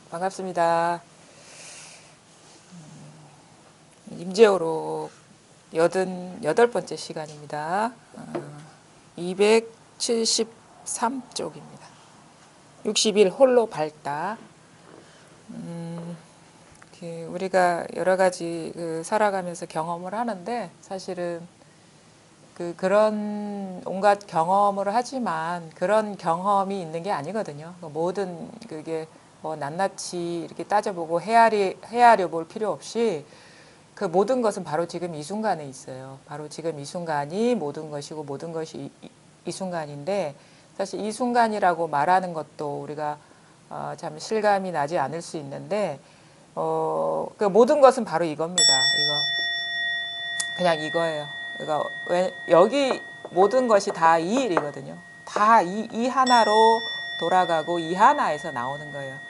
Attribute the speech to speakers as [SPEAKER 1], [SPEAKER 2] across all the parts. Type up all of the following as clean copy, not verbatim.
[SPEAKER 1] 반갑습니다. 임재호록 88번째 시간입니다. 273쪽입니다. 60일 홀로 밝다. 우리가 여러 가지 살아가면서 경험을 하는데 사실은 그런 온갖 경험을 하지만 그런 경험이 있는 게 아니거든요. 모든 그게 뭐 낱낱이 이렇게 따져보고 헤아려 볼 필요 없이 그 모든 것은 바로 지금 이 순간에 있어요. 바로 지금 이 순간이 모든 것이고 모든 것이 이 순간인데 사실 이 순간이라고 말하는 것도 우리가 참 실감이 나지 않을 수 있는데 그 모든 것은 바로 이겁니다. 그냥 이거예요. 그러니까 여기 모든 것이 다 이 일이거든요. 다 이 하나로 돌아가고 이 하나에서 나오는 거예요.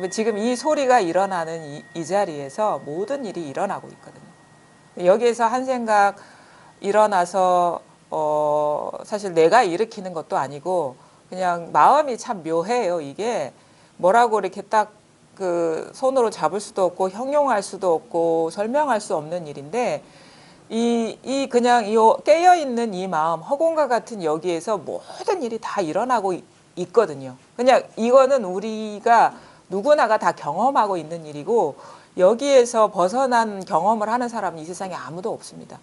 [SPEAKER 1] 지금 이 소리가 일어나는 이 자리에서 모든 일이 일어나고 있거든요. 여기에서 한 생각 일어나서 사실 내가 일으키는 것도 아니고 그냥 마음이 참 묘해요. 이게 뭐라고 이렇게 딱 그 손으로 잡을 수도 없고 형용할 수도 없고 설명할 수 없는 일인데 그냥 깨어있는 이 마음, 허공과 같은 여기에서 모든 일이 다 일어나고 있거든요. 그냥 이거는 우리가 누구나가 다 경험하고 있는 일이고 여기에서 벗어난 경험을 하는 사람은 이 세상에 아무도 없습니다.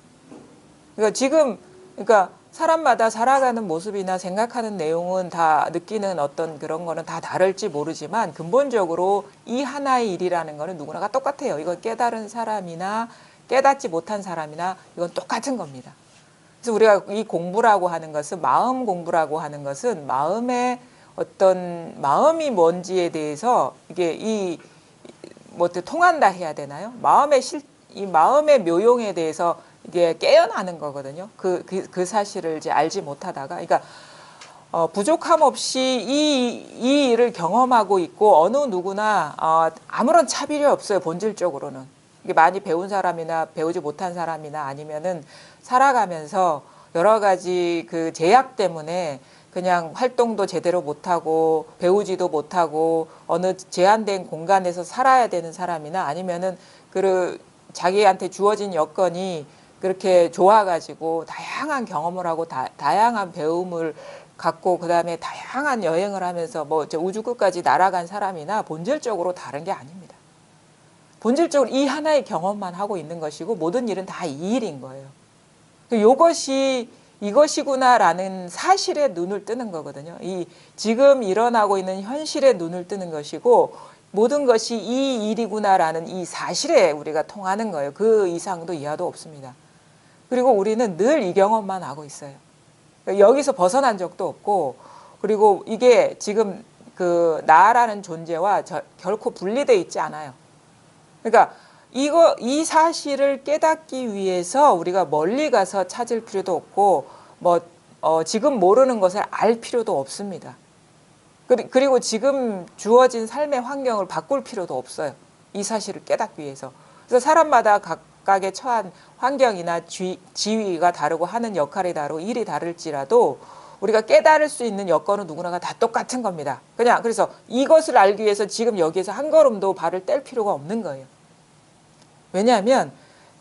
[SPEAKER 1] 그러니까 사람마다 살아가는 모습이나 생각하는 내용은 다 느끼는 어떤 그런 거는 다 다를지 모르지만 근본적으로 이 하나의 일이라는 거는 누구나가 똑같아요. 이건 깨달은 사람이나 깨닫지 못한 사람이나 이건 똑같은 겁니다. 그래서 우리가 이 공부라고 하는 것은 마음 공부라고 하는 것은 마음의 어떤 마음이 뭔지에 대해서 이게 뭐 어떻게 통한다 해야 되나요? 이 마음의 묘용에 대해서 이게 깨어나는 거거든요. 그 사실을 이제 알지 못하다가 그러니까 부족함 없이 이 일을 경험하고 있고 어느 누구나 아무런 차별이 없어요. 본질적으로는. 이게 많이 배운 사람이나 배우지 못한 사람이나 아니면은 살아가면서 여러 가지 그 제약 때문에 그냥 활동도 제대로 못하고 배우지도 못하고 어느 제한된 공간에서 살아야 되는 사람이나 아니면은 자기한테 주어진 여건이 그렇게 좋아가지고 다양한 경험을 하고 다양한 배움을 갖고 그다음에 다양한 여행을 하면서 뭐 우주 끝까지 날아간 사람이나 본질적으로 다른 게 아닙니다. 본질적으로 이 하나의 경험만 하고 있는 것이고 모든 일은 다 이 일인 거예요. 이것이구나라는 사실에 눈을 뜨는 거거든요. 지금 일어나고 있는 현실에 눈을 뜨는 것이고 모든 것이 이 일이구나라는 이 사실에 우리가 통하는 거예요. 그 이상도 이하도 없습니다. 그리고 우리는 늘 이 경험만 하고 있어요. 여기서 벗어난 적도 없고 그리고 이게 지금 그 나라는 존재와 결코 분리되어 있지 않아요. 그러니까 이 사실을 깨닫기 위해서 우리가 멀리 가서 찾을 필요도 없고 지금 모르는 것을 알 필요도 없습니다. 그리고 지금 주어진 삶의 환경을 바꿀 필요도 없어요. 이 사실을 깨닫기 위해서. 그래서 사람마다 각각의 처한 환경이나 지위가 다르고 하는 역할이 다르고 일이 다를지라도 우리가 깨달을 수 있는 여건은 누구나가 다 똑같은 겁니다. 그래서 이것을 알기 위해서 지금 여기에서 한 걸음도 발을 뗄 필요가 없는 거예요. 왜냐하면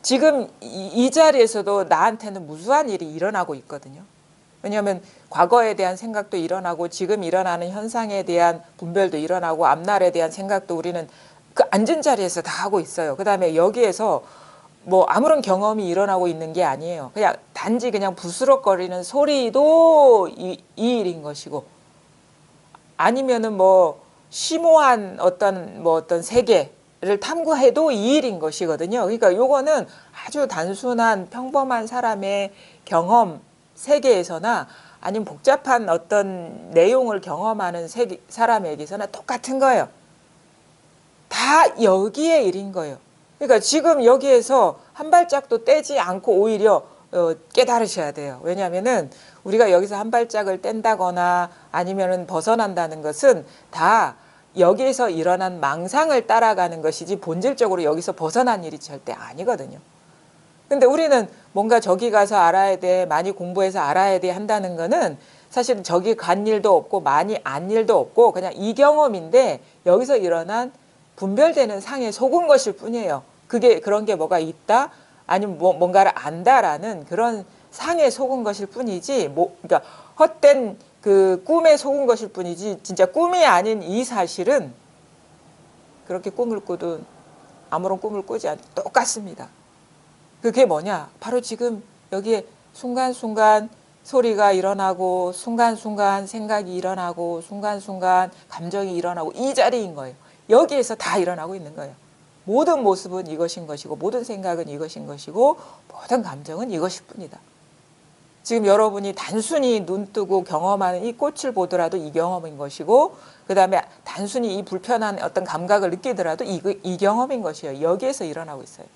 [SPEAKER 1] 지금 이 자리에서도 나한테는 무수한 일이 일어나고 있거든요. 왜냐하면 과거에 대한 생각도 일어나고 지금 일어나는 현상에 대한 분별도 일어나고 앞날에 대한 생각도 우리는 그 앉은 자리에서 다 하고 있어요. 그다음에 여기에서 뭐 아무런 경험이 일어나고 있는 게 아니에요. 단지 그냥 부스럭거리는 소리도 이 일인 것이고 아니면은 뭐 심오한 어떤 세계를 탐구해도 이 일인 것이거든요. 그러니까 요거는 아주 단순한 평범한 사람의 경험 세계에서나 아니면 복잡한 어떤 내용을 경험하는 사람에게서나 똑같은 거예요. 다 여기에 일인 거예요. 그러니까 지금 여기에서 한 발짝도 떼지 않고 오히려 깨달으셔야 돼요. 왜냐하면은 우리가 여기서 한 발짝을 뗀다거나 아니면은 벗어난다는 것은 다 여기에서 일어난 망상을 따라가는 것이지 본질적으로 여기서 벗어난 일이 절대 아니거든요. 근데 우리는 뭔가 저기 가서 알아야 돼, 많이 공부해서 알아야 돼 한다는 거는 사실은 저기 간 일도 없고 많이 안 일도 없고 그냥 이 경험인데 여기서 일어난 분별되는 상에 속은 것일 뿐이에요. 그게 그런 게 뭐가 있다 아니면 뭔가를 안다라는 그런 상에 속은 것일 뿐이지 그러니까 헛된 그 꿈에 속은 것일 뿐이지 진짜 꿈이 아닌 이 사실은 그렇게 꿈을 꾸든 아무런 꿈을 꾸지 않고 똑같습니다. 그게 뭐냐? 바로 지금 여기에 순간순간 소리가 일어나고 순간순간 생각이 일어나고 순간순간 감정이 일어나고 이 자리인 거예요. 여기에서 다 일어나고 있는 거예요. 모든 모습은 이것인 것이고 모든 생각은 이것인 것이고 모든 감정은 이것일 뿐이다. 지금 여러분이 단순히 눈 뜨고 경험하는 이 꽃을 보더라도 이 경험인 것이고 그 다음에 단순히 이 불편한 어떤 감각을 느끼더라도 이 경험인 것이에요. 여기에서 일어나고 있어요.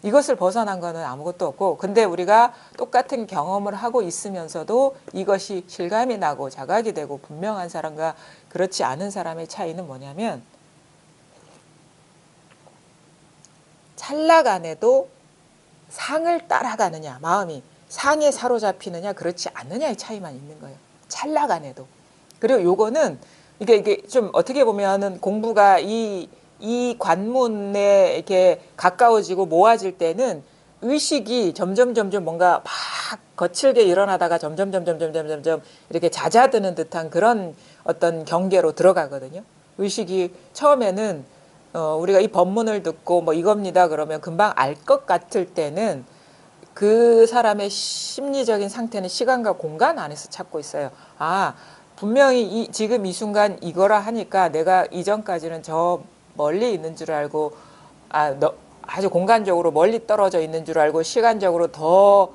[SPEAKER 1] 이것을 벗어난 거는 아무것도 없고 근데 우리가 똑같은 경험을 하고 있으면서도 이것이 실감이 나고 자각이 되고 분명한 사람과 그렇지 않은 사람의 차이는 뭐냐면 찰나간에도 상을 따라가느냐 마음이 상에 사로잡히느냐 그렇지 않느냐의 차이만 있는 거예요. 찰나간에도. 그리고 요거는 이게 좀 어떻게 보면은 공부가 이 관문에 이렇게 가까워지고 모아질 때는 의식이 점점 뭔가 막 거칠게 일어나다가 점점 이렇게 잦아드는 듯한 그런 어떤 경계로 들어가거든요. 의식이 처음에는 우리가 이 법문을 듣고 뭐 이겁니다 그러면 금방 알 것 같을 때는 그 사람의 심리적인 상태는 시간과 공간 안에서 찾고 있어요. 아, 분명히 지금 이 순간 이거라 하니까 내가 이전까지는 저 멀리 있는 줄 알고 아주 공간적으로 멀리 떨어져 있는 줄 알고 시간적으로 더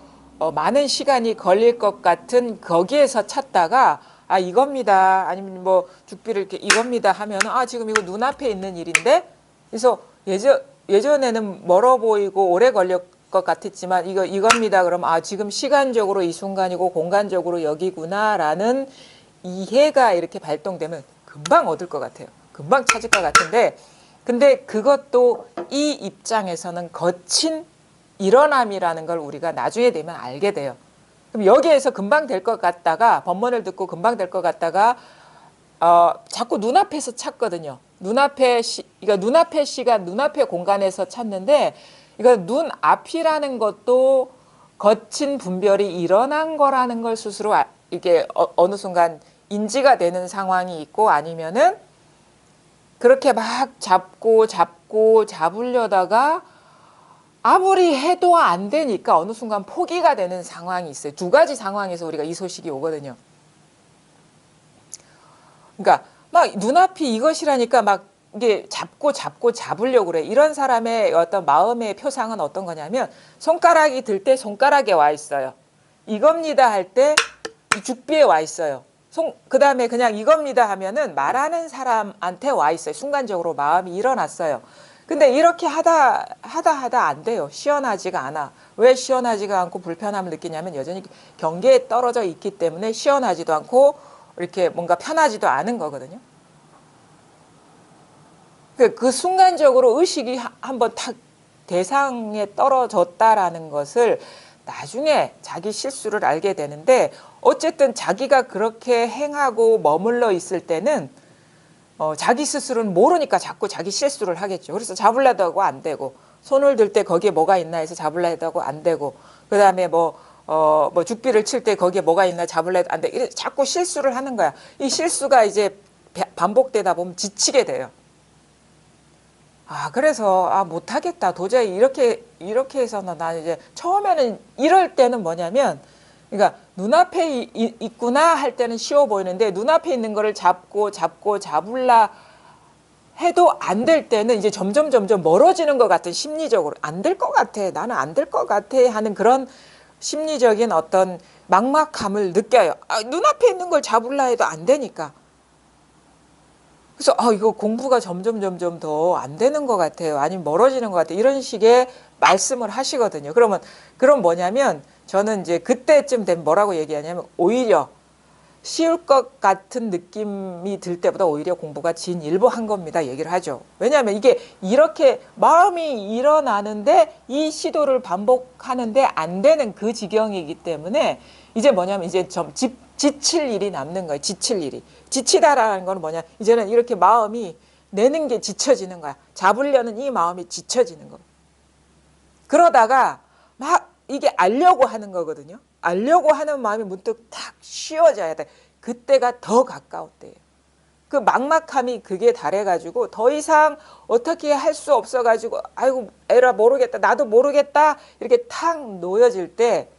[SPEAKER 1] 많은 시간이 걸릴 것 같은 거기에서 찾다가 아 이겁니다. 아니면 뭐 죽비를 이렇게 이겁니다 하면 아 지금 이거 눈앞에 있는 일인데 그래서 예전에는 멀어 보이고 오래 걸릴 것 같았지만 이겁니다. 그러면 아 지금 시간적으로 이 순간이고 공간적으로 여기구나라는 이해가 이렇게 발동되면 금방 얻을 것 같아요. 금방 찾을 것 같은데 근데 그것도 이 입장에서는 거친 일어남이라는 걸 우리가 나중에 되면 알게 돼요. 그럼 여기에서 금방 될 것 같다가 법문을 듣고 금방 될 것 같다가 자꾸 눈앞에서 찾거든요. 그러니까 눈앞의 시간, 눈앞의 공간에서 찾는데 이거 눈앞이라는 것도 거친 분별이 일어난 거라는 걸 스스로 이게 어느 순간 인지가 되는 상황이 있고 아니면은 그렇게 막 잡으려다가 아무리 해도 안 되니까 어느 순간 포기가 되는 상황이 있어요. 두 가지 상황에서 우리가 이 소식이 오거든요. 그러니까 막 눈앞이 이것이라니까 막 이게 잡으려고 그래. 이런 사람의 어떤 마음의 표상은 어떤 거냐면 손가락이 들 때 손가락에 와 있어요. 이겁니다 할 때 이 죽비에 와 있어요. 그 다음에 그냥 이겁니다 하면은 말하는 사람한테 와 있어요. 순간적으로 마음이 일어났어요. 근데 이렇게 하다 안 돼요. 시원하지가 않아. 왜 시원하지가 않고 불편함을 느끼냐면 여전히 경계에 떨어져 있기 때문에 시원하지도 않고 이렇게 뭔가 편하지도 않은 거거든요. 그 순간적으로 의식이 한번 탁 대상에 떨어졌다라는 것을 나중에 자기 실수를 알게 되는데 어쨌든 자기가 그렇게 행하고 머물러 있을 때는 자기 스스로는 모르니까 자꾸 자기 실수를 하겠죠. 그래서 잡으려도 하고 안 되고 손을 들 때 거기에 뭐가 있나 해서 잡으려도 하고 안 되고 그 다음에 뭐 죽비를 칠 때 거기에 뭐가 있나 잡으려도 안 돼. 이래 자꾸 실수를 하는 거야. 이 실수가 이제 반복되다 보면 지치게 돼요. 그래서 못하겠다. 도저히 이렇게 해서는 나 이제 처음에는 이럴 때는 뭐냐면 그러니까 눈앞에 있구나 할 때는 쉬워 보이는데 눈앞에 있는 거를 잡으려 해도 안 될 때는 이제 점점 멀어지는 것 같은 심리적으로 안 될 것 같아. 나는 안 될 것 같아 하는 그런 심리적인 어떤 막막함을 느껴요. 눈앞에 있는 걸 잡으려 해도 안 되니까. 그래서 이거 공부가 점점 더 안 되는 것 같아요. 아니면 멀어지는 것 같아요. 이런 식의 말씀을 하시거든요. 그럼 뭐냐면 저는 이제 그때쯤 되면 뭐라고 얘기하냐면 오히려 쉬울 것 같은 느낌이 들 때보다 오히려 공부가 진일보한 겁니다. 얘기를 하죠. 왜냐하면 이게 이렇게 마음이 일어나는데 이 시도를 반복하는데 안 되는 그 지경이기 때문에 이제 뭐냐면 이제 좀 지칠 일이 남는 거예요. 지칠 일이. 지치다라는 건 뭐냐. 이제는 이렇게 마음이 내는 게 지쳐지는 거야. 잡으려는 이 마음이 지쳐지는 거. 그러다가 막 이게 알려고 하는 거거든요. 알려고 하는 마음이 문득 탁 쉬어져야 돼. 그때가 더 가까울 때예요. 그 막막함이 그게 달해가지고 더 이상 어떻게 할 수 없어가지고 아이고 에라 모르겠다 나도 모르겠다 이렇게 탁 놓여질 때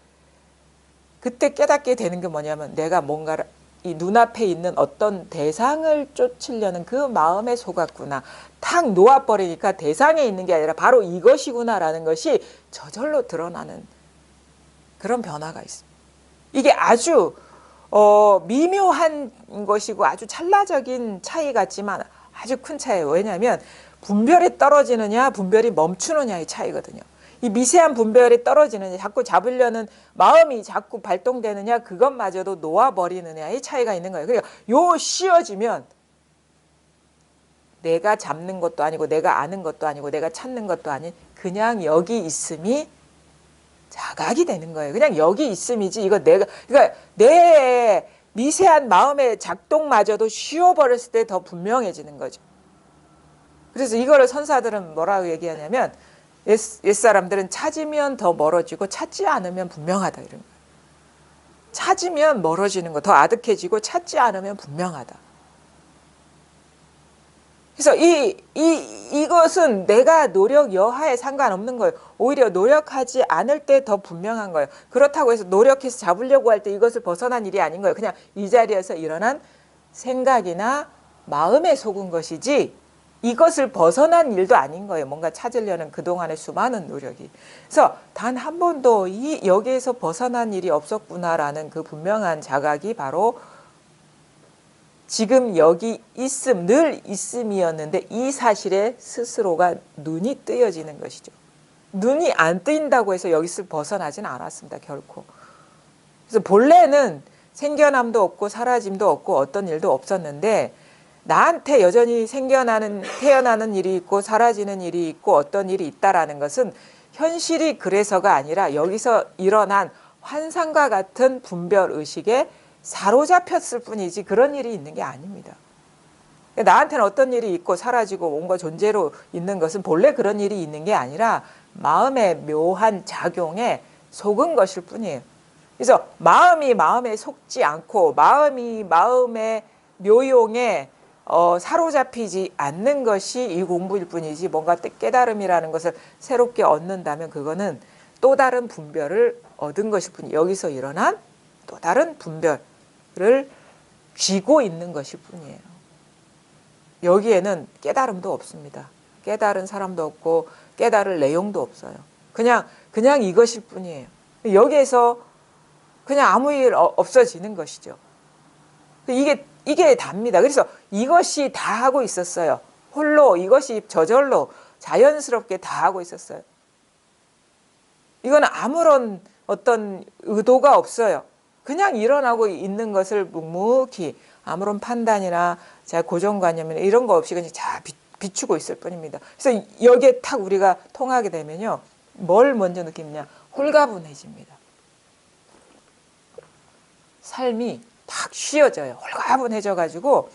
[SPEAKER 1] 그때 깨닫게 되는 게 뭐냐면 내가 뭔가를 이 눈앞에 있는 어떤 대상을 쫓으려는 그 마음에 속았구나. 탁 놓아버리니까 대상에 있는 게 아니라 바로 이것이구나라는 것이 저절로 드러나는 그런 변화가 있습니다. 이게 아주 미묘한 것이고 아주 찰나적인 차이 같지만 아주 큰 차이예요. 왜냐하면 분별이 떨어지느냐 분별이 멈추느냐의 차이거든요. 이 미세한 분별이 떨어지느냐 자꾸 잡으려는 마음이 자꾸 발동되느냐 그것마저도 놓아버리느냐의 차이가 있는 거예요. 그러니까 요 씌어지면 내가 잡는 것도 아니고 내가 아는 것도 아니고 내가 찾는 것도 아닌 그냥 여기 있음이 자각이 되는 거예요. 그냥 여기 있음이지 이거 내가 그러니까 내 미세한 마음의 작동마저도 쉬어버렸을 때 더 분명해지는 거죠. 그래서 이거를 선사들은 뭐라고 얘기하냐면 옛사람들은 찾으면 더 멀어지고 찾지 않으면 분명하다 이런 거예요. 찾으면 멀어지는 거 더 아득해지고 찾지 않으면 분명하다. 그래서 이것은 내가 노력 여하에 상관없는 거예요. 오히려 노력하지 않을 때 더 분명한 거예요. 그렇다고 해서 노력해서 잡으려고 할 때 이것을 벗어난 일이 아닌 거예요. 그냥 이 자리에서 일어난 생각이나 마음에 속은 것이지 이것을 벗어난 일도 아닌 거예요. 뭔가 찾으려는 그동안의 수많은 노력이. 그래서 단 한 번도 여기에서 벗어난 일이 없었구나라는 그 분명한 자각이 바로 지금 여기 있음, 늘 있음이었는데 이 사실에 스스로가 눈이 뜨여지는 것이죠. 눈이 안 뜨인다고 해서 여기서 벗어나지는 않았습니다. 결코. 그래서 본래는 생겨남도 없고 사라짐도 없고 어떤 일도 없었는데 나한테 여전히 태어나는 일이 있고 사라지는 일이 있고 어떤 일이 있다라는 것은 현실이 그래서가 아니라 여기서 일어난 환상과 같은 분별의식에 사로잡혔을 뿐이지 그런 일이 있는 게 아닙니다. 나한테는 어떤 일이 있고 사라지고 뭔가 존재로 있는 것은 본래 그런 일이 있는 게 아니라 마음의 묘한 작용에 속은 것일 뿐이에요. 그래서 마음이 마음에 속지 않고 마음이 마음의 묘용에 사로잡히지 않는 것이 이 공부일 뿐이지 뭔가 깨달음이라는 것을 새롭게 얻는다면 그거는 또 다른 분별을 얻은 것일 뿐이에요. 여기서 일어난 또 다른 분별을 쥐고 있는 것일 뿐이에요. 여기에는 깨달음도 없습니다. 깨달은 사람도 없고 깨달을 내용도 없어요. 그냥 이것일 뿐이에요. 여기에서 그냥 아무 일 없어지는 것이죠. 이게 답니다. 그래서 이것이 다 하고 있었어요. 홀로 이것이 저절로 자연스럽게 다 하고 있었어요. 이거는 아무런 어떤 의도가 없어요. 그냥 일어나고 있는 것을 묵묵히 아무런 판단이나 고정관념이나 이런 거 없이 그냥 잘 비추고 있을 뿐입니다. 그래서 여기에 탁 우리가 통하게 되면요. 뭘 먼저 느끼느냐. 홀가분해집니다. 삶이 탁 쉬어져요. 홀가분해져가지고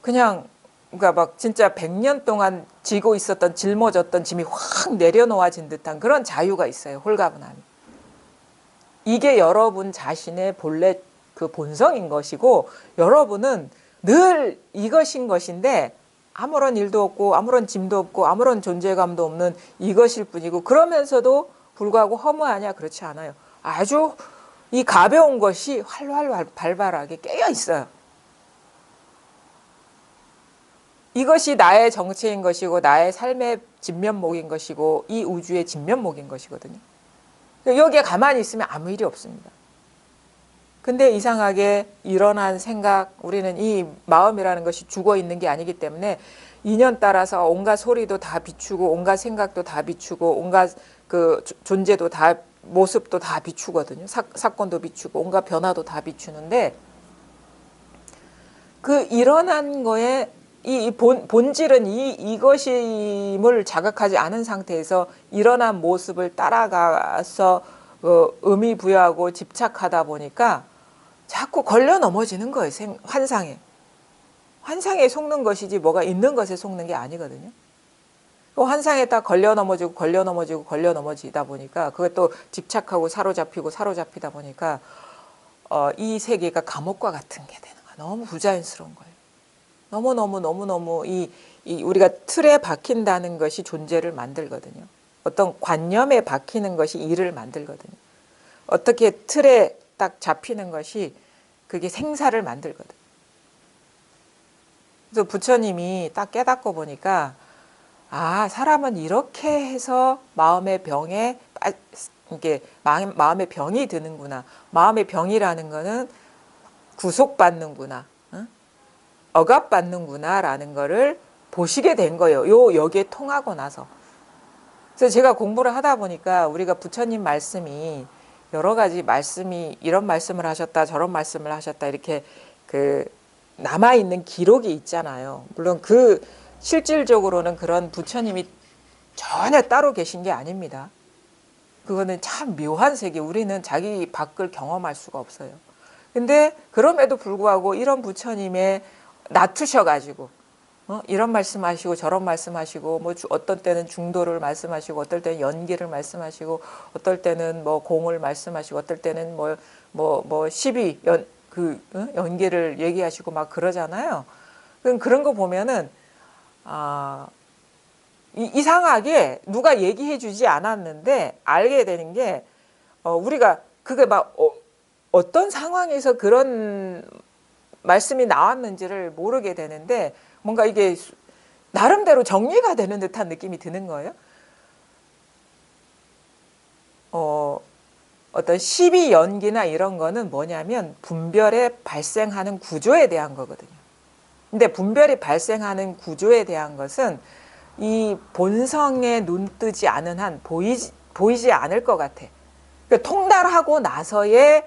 [SPEAKER 1] 그냥 그러니까 막 진짜 100년 동안 지고 있었던 짊어졌던 짐이 확 내려놓아진 듯한 그런 자유가 있어요. 홀가분함이. 이게 여러분 자신의 본래 그 본성인 것이고 여러분은 늘 이것인 것인데 아무런 일도 없고 아무런 짐도 없고 아무런 존재감도 없는 이것일 뿐이고 그러면서도 불구하고 허무하냐? 그렇지 않아요. 아주 이 가벼운 것이 활활 발발하게 깨어 있어요. 이것이 나의 정체인 것이고 나의 삶의 진면목인 것이고 이 우주의 진면목인 것이거든요. 여기에 가만히 있으면 아무 일이 없습니다. 근데 이상하게 일어난 생각, 우리는 이 마음이라는 것이 죽어 있는 게 아니기 때문에 인연 따라서 온갖 소리도 다 비추고 온갖 생각도 다 비추고 온갖 그 존재도 다 모습도 다 비추거든요. 사건도 비추고 온갖 변화도 다 비추는데 그 일어난 거에 이 본질은 이것임을 자각하지 않은 상태에서 일어난 모습을 따라가서 의미 부여하고 집착하다 보니까 자꾸 걸려 넘어지는 거예요. 환상에. 환상에 속는 것이지 뭐가 있는 것에 속는 게 아니거든요. 그 환상에 딱 걸려 넘어지고 걸려 넘어지고 걸려 넘어지다 보니까 그것도 집착하고 사로잡히고 사로잡히다 보니까 이 세계가 감옥과 같은 게 되는 거야. 너무 부자연스러운 거예요. 너무너무 이 우리가 틀에 박힌다는 것이 존재를 만들거든요. 어떤 관념에 박히는 것이 일을 만들거든요. 어떻게 틀에 딱 잡히는 것이 그게 생사를 만들거든. 그래서 부처님이 딱 깨닫고 보니까 아, 사람은 이렇게 해서 마음의 병에 이게 마음의 병이 드는구나. 마음의 병이라는 거는 구속받는구나. 응? 억압받는구나라는 거를 보시게 된 거예요. 여기에 통하고 나서. 그래서 제가 공부를 하다 보니까 우리가 부처님 말씀이 여러 가지 말씀이 이런 말씀을 하셨다 저런 말씀을 하셨다 이렇게 그 남아있는 기록이 있잖아요. 물론 그 실질적으로는 그런 부처님이 전혀 따로 계신 게 아닙니다. 그거는 참 묘한 세계. 우리는 자기 밖을 경험할 수가 없어요. 근데 그럼에도 불구하고 이런 부처님의 낮추셔가지고 이런 말씀하시고 저런 말씀하시고 뭐 어떤 때는 중도를 말씀하시고 어떨 때는 연기를 말씀하시고 어떨 때는 뭐 공을 말씀하시고 어떨 때는 뭐 시비 연기를 얘기하시고 막 그러잖아요. 그런 거 보면은 이상하게 누가 얘기해 주지 않았는데 알게 되는 게 우리가 그게 막 어떤 상황에서 그런 말씀이 나왔는지를 모르게 되는데 뭔가 이게 나름대로 정리가 되는 듯한 느낌이 드는 거예요. 어떤 시비 연기나 이런 거는 뭐냐면 분별에 발생하는 구조에 대한 거거든요. 근데 분별이 발생하는 구조에 대한 것은 이 본성에 눈 뜨지 않은 한 보이지 않을 것 같아. 그러니까 통달하고 나서의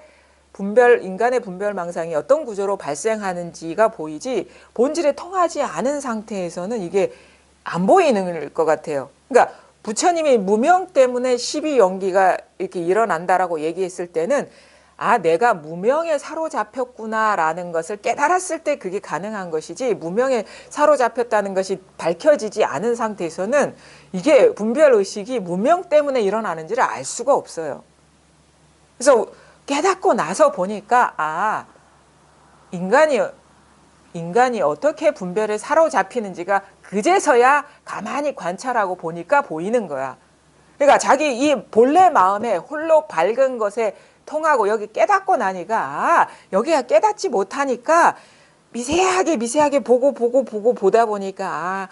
[SPEAKER 1] 인간의 분별망상이 어떤 구조로 발생하는지가 보이지 본질에 통하지 않은 상태에서는 이게 안 보이는 것 같아요. 그러니까 부처님이 무명 때문에 시비 연기가 이렇게 일어난다라고 얘기했을 때는 아, 내가 무명에 사로잡혔구나라는 것을 깨달았을 때 그게 가능한 것이지 무명에 사로잡혔다는 것이 밝혀지지 않은 상태에서는 이게 분별의식이 무명 때문에 일어나는지를 알 수가 없어요. 그래서 깨닫고 나서 보니까 아, 인간이 어떻게 분별에 사로잡히는지가 그제서야 가만히 관찰하고 보니까 보이는 거야. 그러니까 자기 이 본래 마음에 홀로 밝은 것에 통하고 여기 깨닫고 나니까 아, 여기가 깨닫지 못하니까 미세하게 보고 보다 보니까 아,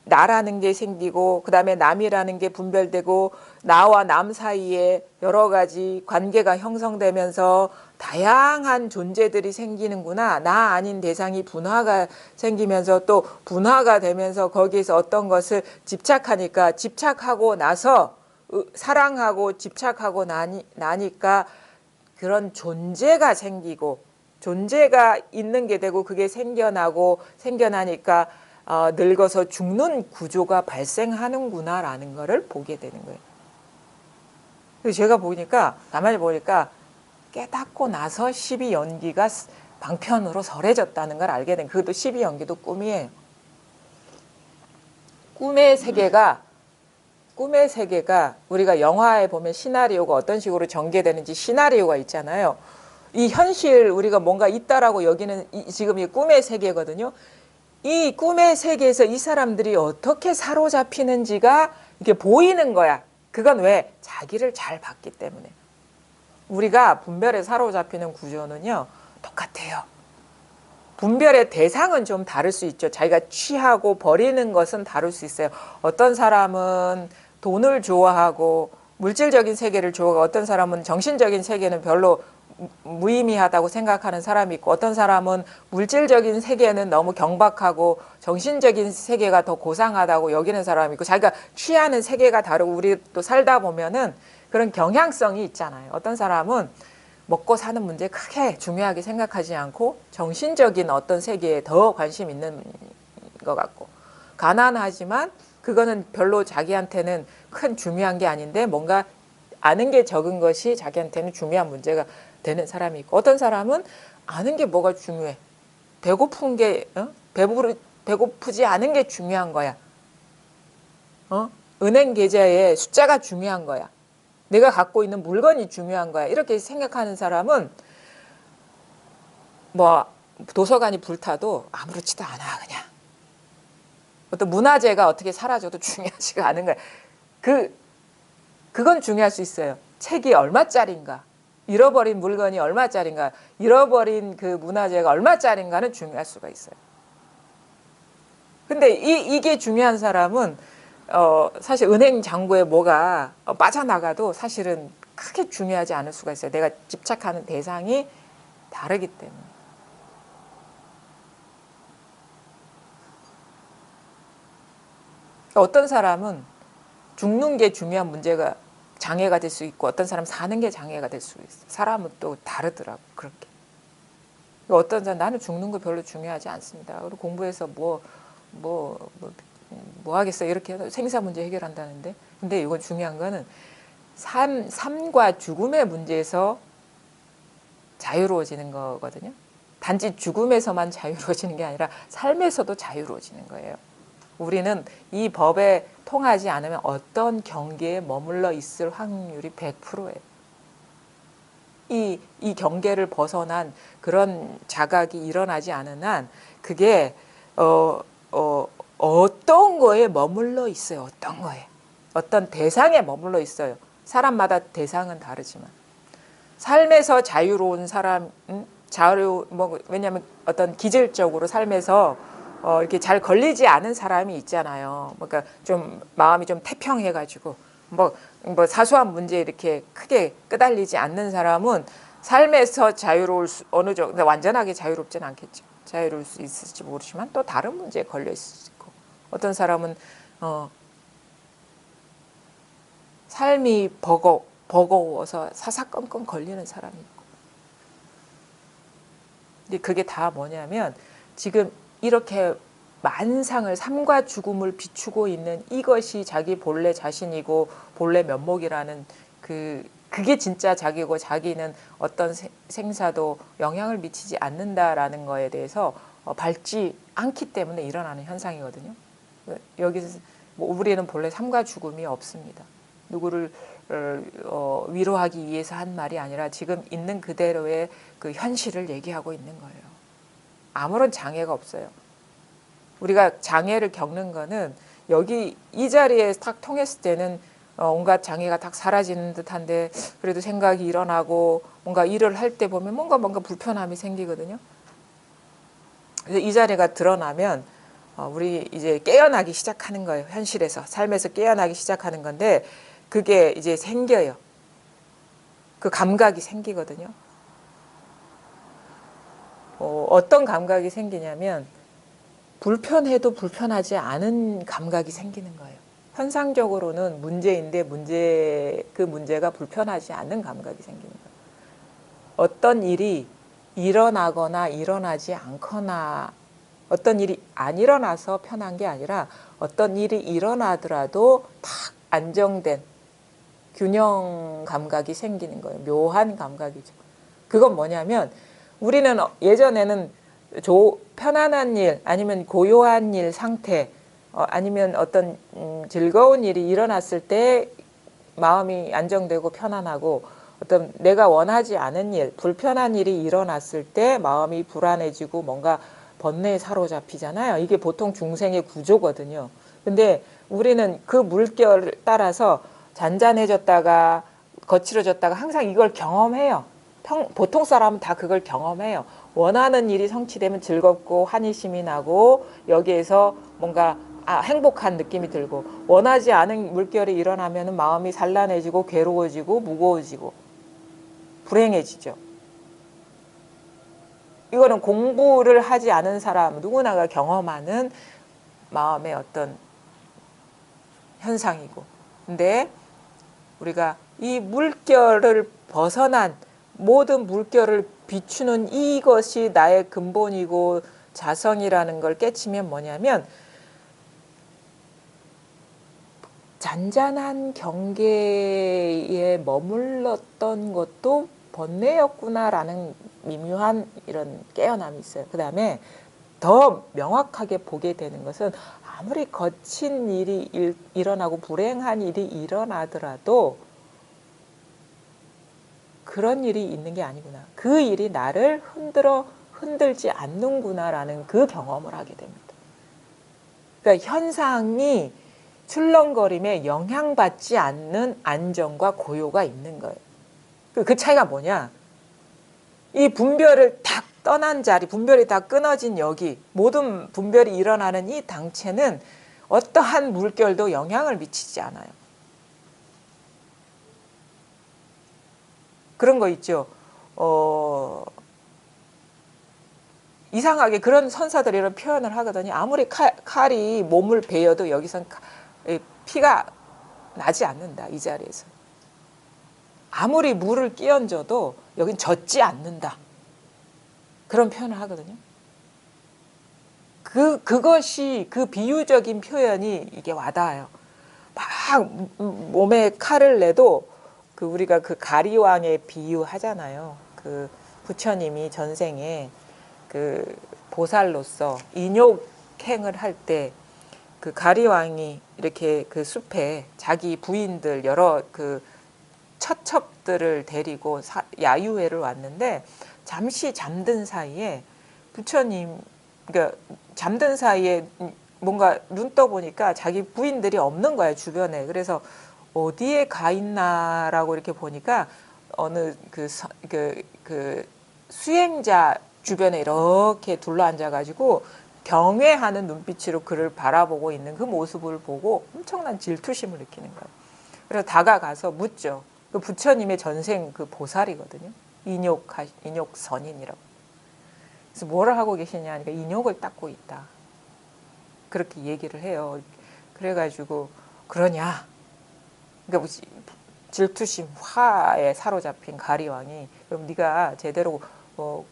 [SPEAKER 1] 나라는 게 생기고 그다음에 남이라는 게 분별되고 나와 남 사이에 여러 가지 관계가 형성되면서 다양한 존재들이 생기는구나. 나 아닌 대상이 분화가 생기면서 또 분화가 되면서 거기에서 어떤 것을 집착하니까 집착하고 나서 사랑하고 집착하고 나니까 그런 존재가 생기고 존재가 있는 게 되고 그게 생겨나니까 늙어서 죽는 구조가 발생하는구나라는 거를 보게 되는 거예요. 그래서 제가 가만히 보니까 깨닫고 나서 시비 연기가 방편으로 설해졌다는 걸 알게 된 그것도 시비 연기도 꿈이에요. 꿈의 세계가 우리가 영화에 보면 시나리오가 어떤 식으로 전개되는지 시나리오가 있잖아요. 이 현실 우리가 뭔가 있다라고 여기는 지금 이 꿈의 세계거든요. 이 꿈의 세계에서 이 사람들이 어떻게 사로잡히는지가 이게 보이는 거야. 그건 왜? 자기를 잘 봤기 때문에. 우리가 분별에 사로잡히는 구조는요. 똑같아요. 분별의 대상은 좀 다를 수 있죠. 자기가 취하고 버리는 것은 다를 수 있어요. 어떤 사람은 돈을 좋아하고 물질적인 세계를 좋아하고 어떤 사람은 정신적인 세계는 별로 무의미하다고 생각하는 사람이 있고 어떤 사람은 물질적인 세계는 너무 경박하고 정신적인 세계가 더 고상하다고 여기는 사람이 있고 자기가 취하는 세계가 다르고 우리 또 살다 보면은 그런 경향성이 있잖아요. 어떤 사람은 먹고 사는 문제 크게 중요하게 생각하지 않고 정신적인 어떤 세계에 더 관심 있는 것 같고 가난하지만 그거는 별로 자기한테는 큰 중요한 게 아닌데 뭔가 아는 게 적은 것이 자기한테는 중요한 문제가 되는 사람이 있고 어떤 사람은 아는 게 뭐가 중요해. 배고픈 게 배고프지 않은 게 중요한 거야. 은행 계좌에 숫자가 중요한 거야. 내가 갖고 있는 물건이 중요한 거야. 이렇게 생각하는 사람은 뭐 도서관이 불타도 아무렇지도 않아. 그냥 어떤 문화재가 어떻게 사라져도 중요하지가 않은 거야. 그건 중요할 수 있어요. 책이 얼마짜린가, 잃어버린 물건이 얼마짜린가, 잃어버린 그 문화재가 얼마짜린가는 중요할 수가 있어요. 근데 이게 중요한 사람은 사실 은행 잔고에 뭐가 빠져나가도 사실은 크게 중요하지 않을 수가 있어요. 내가 집착하는 대상이 다르기 때문에. 어떤 사람은 죽는 게 중요한 문제가 장애가 될 수 있고 어떤 사람은 사는 게 장애가 될 수 있어. 사람은 또 다르더라고. 그렇게. 어떤 사람 나는 죽는 거 별로 중요하지 않습니다. 그리고 공부해서 뭐 하겠어요. 이렇게 해서 생사 문제 해결한다는데. 근데 이건 중요한 거는 삶과 죽음의 문제에서 자유로워지는 거거든요. 단지 죽음에서만 자유로워지는 게 아니라 삶에서도 자유로워지는 거예요. 우리는 이 법에 통하지 않으면 어떤 경계에 머물러 있을 확률이 100%예요. 이 경계를 벗어난 그런 자각이 일어나지 않은 한 그게 어떤 거에 머물러 있어요. 어떤 거에. 어떤 대상에 머물러 있어요. 사람마다 대상은 다르지만. 삶에서 자유로운 사람, 왜냐하면 어떤 기질적으로 삶에서 이렇게 잘 걸리지 않은 사람이 있잖아요. 그러니까 좀 마음이 좀 태평해가지고 뭐 사소한 문제 이렇게 크게 끄달리지 않는 사람은 삶에서 자유로울 수 어느 정도 완전하게 자유롭지는 않겠죠. 자유로울 수 있을지 모르지만 또 다른 문제에 걸려 있을 수 있고 어떤 사람은 삶이 버거워서 사사건건 걸리는 사람이 있고. 근데 그게 다 뭐냐면 지금 이렇게 만상을 삶과 죽음을 비추고 있는 이것이 자기 본래 자신이고 본래 면목이라는 그게 진짜 자기고 자기는 어떤 생사도 영향을 미치지 않는다라는 거에 대해서 밟지 않기 때문에 일어나는 현상이거든요. 여기서 우리는 본래 삶과 죽음이 없습니다. 누구를 위로하기 위해서 한 말이 아니라 지금 있는 그대로의 그 현실을 얘기하고 있는 거예요. 아무런 장애가 없어요. 우리가 장애를 겪는 거는 여기 이 자리에 딱 통했을 때는 온갖 장애가 딱 사라지는 듯한데 그래도 생각이 일어나고 뭔가 일을 할 때 보면 뭔가 불편함이 생기거든요. 그래서 이 자리가 드러나면 우리 이제 깨어나기 시작하는 거예요. 현실에서 삶에서 깨어나기 시작하는 건데 그게 이제 생겨요. 그 감각이 생기거든요. 어떤 감각이 생기냐면 불편해도 불편하지 않은 감각이 생기는 거예요. 현상적으로는 문제인데 그 문제가 불편하지 않은 감각이 생기는 거예요. 어떤 일이 일어나거나 일어나지 않거나 어떤 일이 안 일어나서 편한 게 아니라 어떤 일이 일어나더라도 탁 안정된 균형 감각이 생기는 거예요. 묘한 감각이죠. 그건 뭐냐면 우리는 예전에는 편안한 일 아니면 고요한 일 상태 아니면 어떤 즐거운 일이 일어났을 때 마음이 안정되고 편안하고 어떤 내가 원하지 않은 일, 불편한 일이 일어났을 때 마음이 불안해지고 뭔가 번뇌에 사로잡히잖아요. 이게 보통 중생의 구조거든요. 근데 우리는 그 물결을 따라서 잔잔해졌다가 거칠어졌다가 항상 이걸 경험해요. 보통 사람은 다 그걸 경험해요. 원하는 일이 성취되면 즐겁고 환희심이 나고 여기에서 뭔가 행복한 느낌이 들고 원하지 않은 물결이 일어나면 마음이 산란해지고 괴로워지고 무거워지고 불행해지죠. 이거는 공부를 하지 않은 사람 누구나가 경험하는 마음의 어떤 현상이고 근데 우리가 이 물결을 벗어난 모든 물결을 비추는 이것이 나의 근본이고 자성이라는 걸 깨치면 뭐냐면 잔잔한 경계에 머물렀던 것도 번뇌였구나라는 미묘한 이런 깨어남이 있어요. 그 다음에 더 명확하게 보게 되는 것은 아무리 거친 일이 일어나고 불행한 일이 일어나더라도 그런 일이 있는 게 아니구나. 그 일이 나를 흔들지 않는구나라는 그 경험을 하게 됩니다. 그러니까 현상이 출렁거림에 영향받지 않는 안정과 고요가 있는 거예요. 그 차이가 뭐냐? 이 분별을 딱 떠난 자리, 분별이 다 끊어진 여기, 모든 분별이 일어나는 이 당체는 어떠한 물결도 영향을 미치지 않아요. 그런 거 있죠. 이상하게 그런 선사들이 이런 표현을 하거든요. 아무리 칼이 몸을 베어도 여기선 피가 나지 않는다. 이 자리에서. 아무리 물을 끼얹어도 여긴 젖지 않는다. 그런 표현을 하거든요. 그것이 그 비유적인 표현이 이게 와닿아요. 막 몸에 칼을 내도 우리가 그 가리왕의 비유 하잖아요. 그 부처님이 전생에 그 보살로서 인욕행을 할 때 그 가리왕이 이렇게 그 숲에 자기 부인들 여러 그 처첩들을 데리고 야유회를 왔는데 잠시 잠든 사이에 부처님, 그러니까 잠든 사이에 뭔가 눈 떠보니까 자기 부인들이 없는 거예요, 주변에. 그래서 어디에 가 있나라고 이렇게 보니까 어느 그 수행자 주변에 이렇게 둘러앉아가지고 경외하는 눈빛으로 그를 바라보고 있는 그 모습을 보고 엄청난 질투심을 느끼는 거예요. 그래서 다가가서 묻죠. 그 부처님의 전생 그 보살이거든요. 인욕선인이라고. 그래서 뭐를 하고 계시냐 하니까 인욕을 닦고 있다. 그렇게 얘기를 해요. 그래가지고 그러냐. 그러니까 질투심, 화에 사로잡힌 가리왕이 그럼 네가 제대로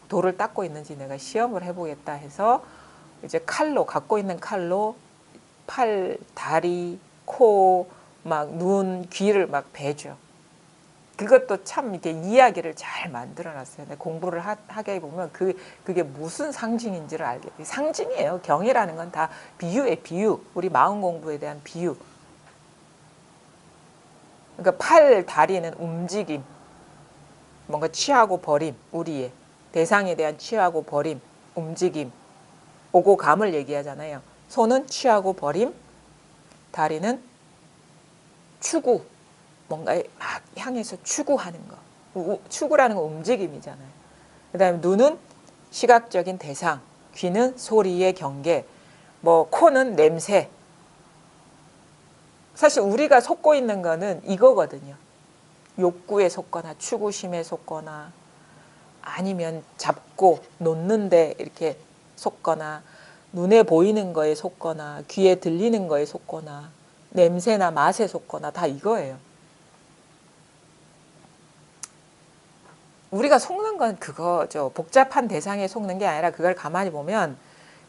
[SPEAKER 1] 돌을 닦고 있는지 내가 시험을 해보겠다 해서 이제 갖고 있는 칼로 팔, 다리, 코, 막 눈, 귀를 막 베죠. 그것도 참 이렇게 이야기를 잘 만들어놨어요. 공부를 하게 보면 그게 무슨 상징인지를 알게 돼요. 상징이에요. 경이라는 건 다 비유의 비유. 우리 마음 공부에 대한 비유. 그러니까 팔, 다리는 움직임, 뭔가 취하고 버림, 우리의 대상에 대한 취하고 버림, 움직임, 오고 감을 얘기하잖아요. 손은 취하고 버림, 다리는 추구, 뭔가에 막 향해서 추구하는 거. 추구라는 건 움직임이잖아요. 그 다음에 눈은 시각적인 대상, 귀는 소리의 경계, 뭐 코는 냄새. 사실 우리가 속고 있는 거는 이거거든요. 욕구에 속거나 추구심에 속거나 아니면 잡고 놓는데 이렇게 속거나 눈에 보이는 거에 속거나 귀에 들리는 거에 속거나 냄새나 맛에 속거나 다 이거예요. 우리가 속는 건 그거죠. 복잡한 대상에 속는 게 아니라 그걸 가만히 보면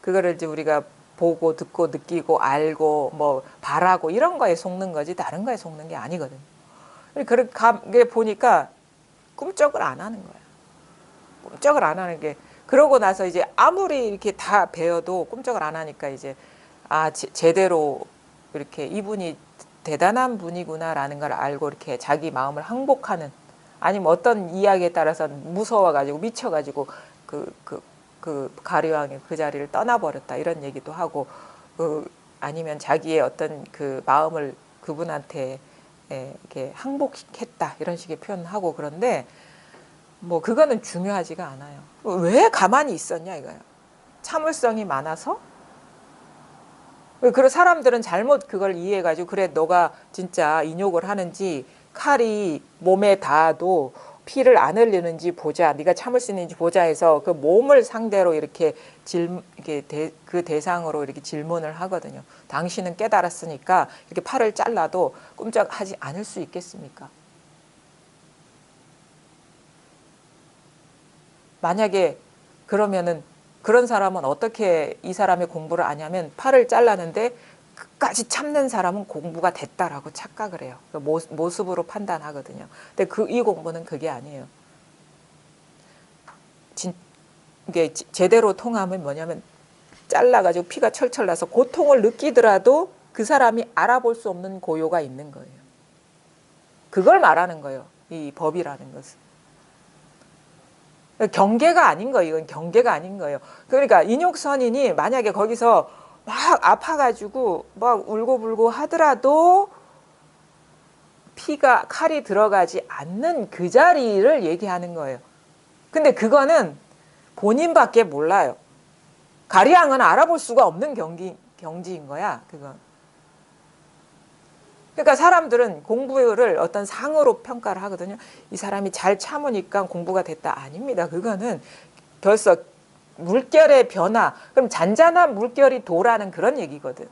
[SPEAKER 1] 그거를 이제 우리가 보고 듣고 느끼고 알고 뭐 바라고 이런 거에 속는 거지 다른 거에 속는 게 아니거든요. 그렇게 보니까 꿈쩍을 안 하는 거예요. 꿈쩍을 안 하는 게 그러고 나서 이제 아무리 이렇게 다 배워도 꿈쩍을 안 하니까 이제 제대로 이렇게 이분이 대단한 분이구나라는 걸 알고 이렇게 자기 마음을 항복하는 아니면 어떤 이야기에 따라서 무서워가지고 미쳐가지고 그 가리왕이 그 자리를 떠나버렸다 이런 얘기도 하고 아니면 자기의 어떤 그 마음을 그분한테 이렇게 항복했다 이런 식의 표현하고 그런데 뭐 그거는 중요하지가 않아요. 왜 가만히 있었냐 이거예요. 참을성이 많아서? 그리고 사람들은 잘못 그걸 이해해가지고 그래 너가 진짜 인욕을 하는지 칼이 몸에 닿아도 피를 안 흘리는지 보자. 네가 참을 수 있는지 보자 해서 그 몸을 상대로 이렇게 그 대상으로 이렇게 질문을 하거든요. 당신은 깨달았으니까 이렇게 팔을 잘라도 꼼짝하지 않을 수 있겠습니까? 만약에 그러면은 그런 사람은 어떻게 이 사람의 공부를 아냐면 팔을 잘랐는데 끝까지 참는 사람은 공부가 됐다라고 착각을 해요. 모습으로 판단하거든요. 근데 이 공부는 그게 아니에요. 이게 제대로 통하면 뭐냐면 잘라가지고 피가 철철 나서 고통을 느끼더라도 그 사람이 알아볼 수 없는 고요가 있는 거예요. 그걸 말하는 거예요. 이 법이라는 것은. 경계가 아닌 거예요. 이건 경계가 아닌 거예요. 그러니까 인욕선인이 만약에 거기서 막 아파가지고 막 울고불고 하더라도 피가 칼이 들어가지 않는 그 자리를 얘기하는 거예요. 근데 그거는 본인밖에 몰라요. 가리왕은 알아볼 수가 없는 경지인 거야. 그건. 그러니까 사람들은 공부를 어떤 상으로 평가를 하거든요. 이 사람이 잘 참으니까 공부가 됐다. 아닙니다. 그거는 벌써 물결의 변화. 그럼 잔잔한 물결이 도라는 그런 얘기거든.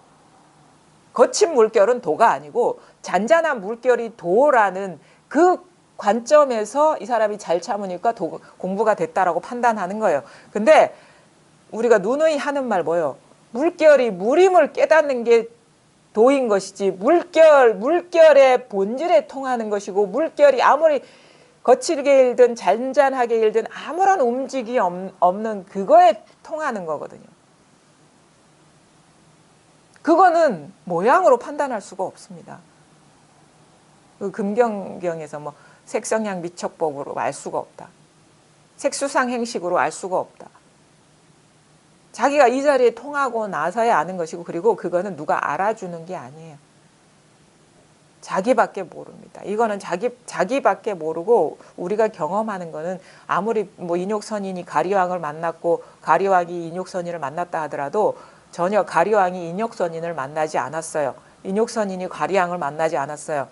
[SPEAKER 1] 거친 물결은 도가 아니고 잔잔한 물결이 도라는 그 관점에서 이 사람이 잘 참으니까 공부가 됐다라고 판단하는 거예요. 근데 우리가 누누이 하는 말 뭐예요? 물결이 물임을 깨닫는 게 도인 것이지 물결의 본질에 통하는 것이고 물결이 아무리 거칠게 일든 잔잔하게 일든 아무런 움직임이 없는 그거에 통하는 거거든요. 그거는 모양으로 판단할 수가 없습니다. 그 금경경에서 뭐 색성향 미척법으로 알 수가 없다. 색수상 행식으로 알 수가 없다. 자기가 이 자리에 통하고 나서야 아는 것이고 그리고 그거는 누가 알아주는 게 아니에요. 자기밖에 모릅니다. 이거는 자기밖에 모르고 우리가 경험하는 거는 아무리 뭐 인욕선인이 가리왕을 만났고 가리왕이 인욕선인을 만났다 하더라도 전혀 가리왕이 인욕선인을 만나지 않았어요. 인욕선인이 가리왕을 만나지 않았어요.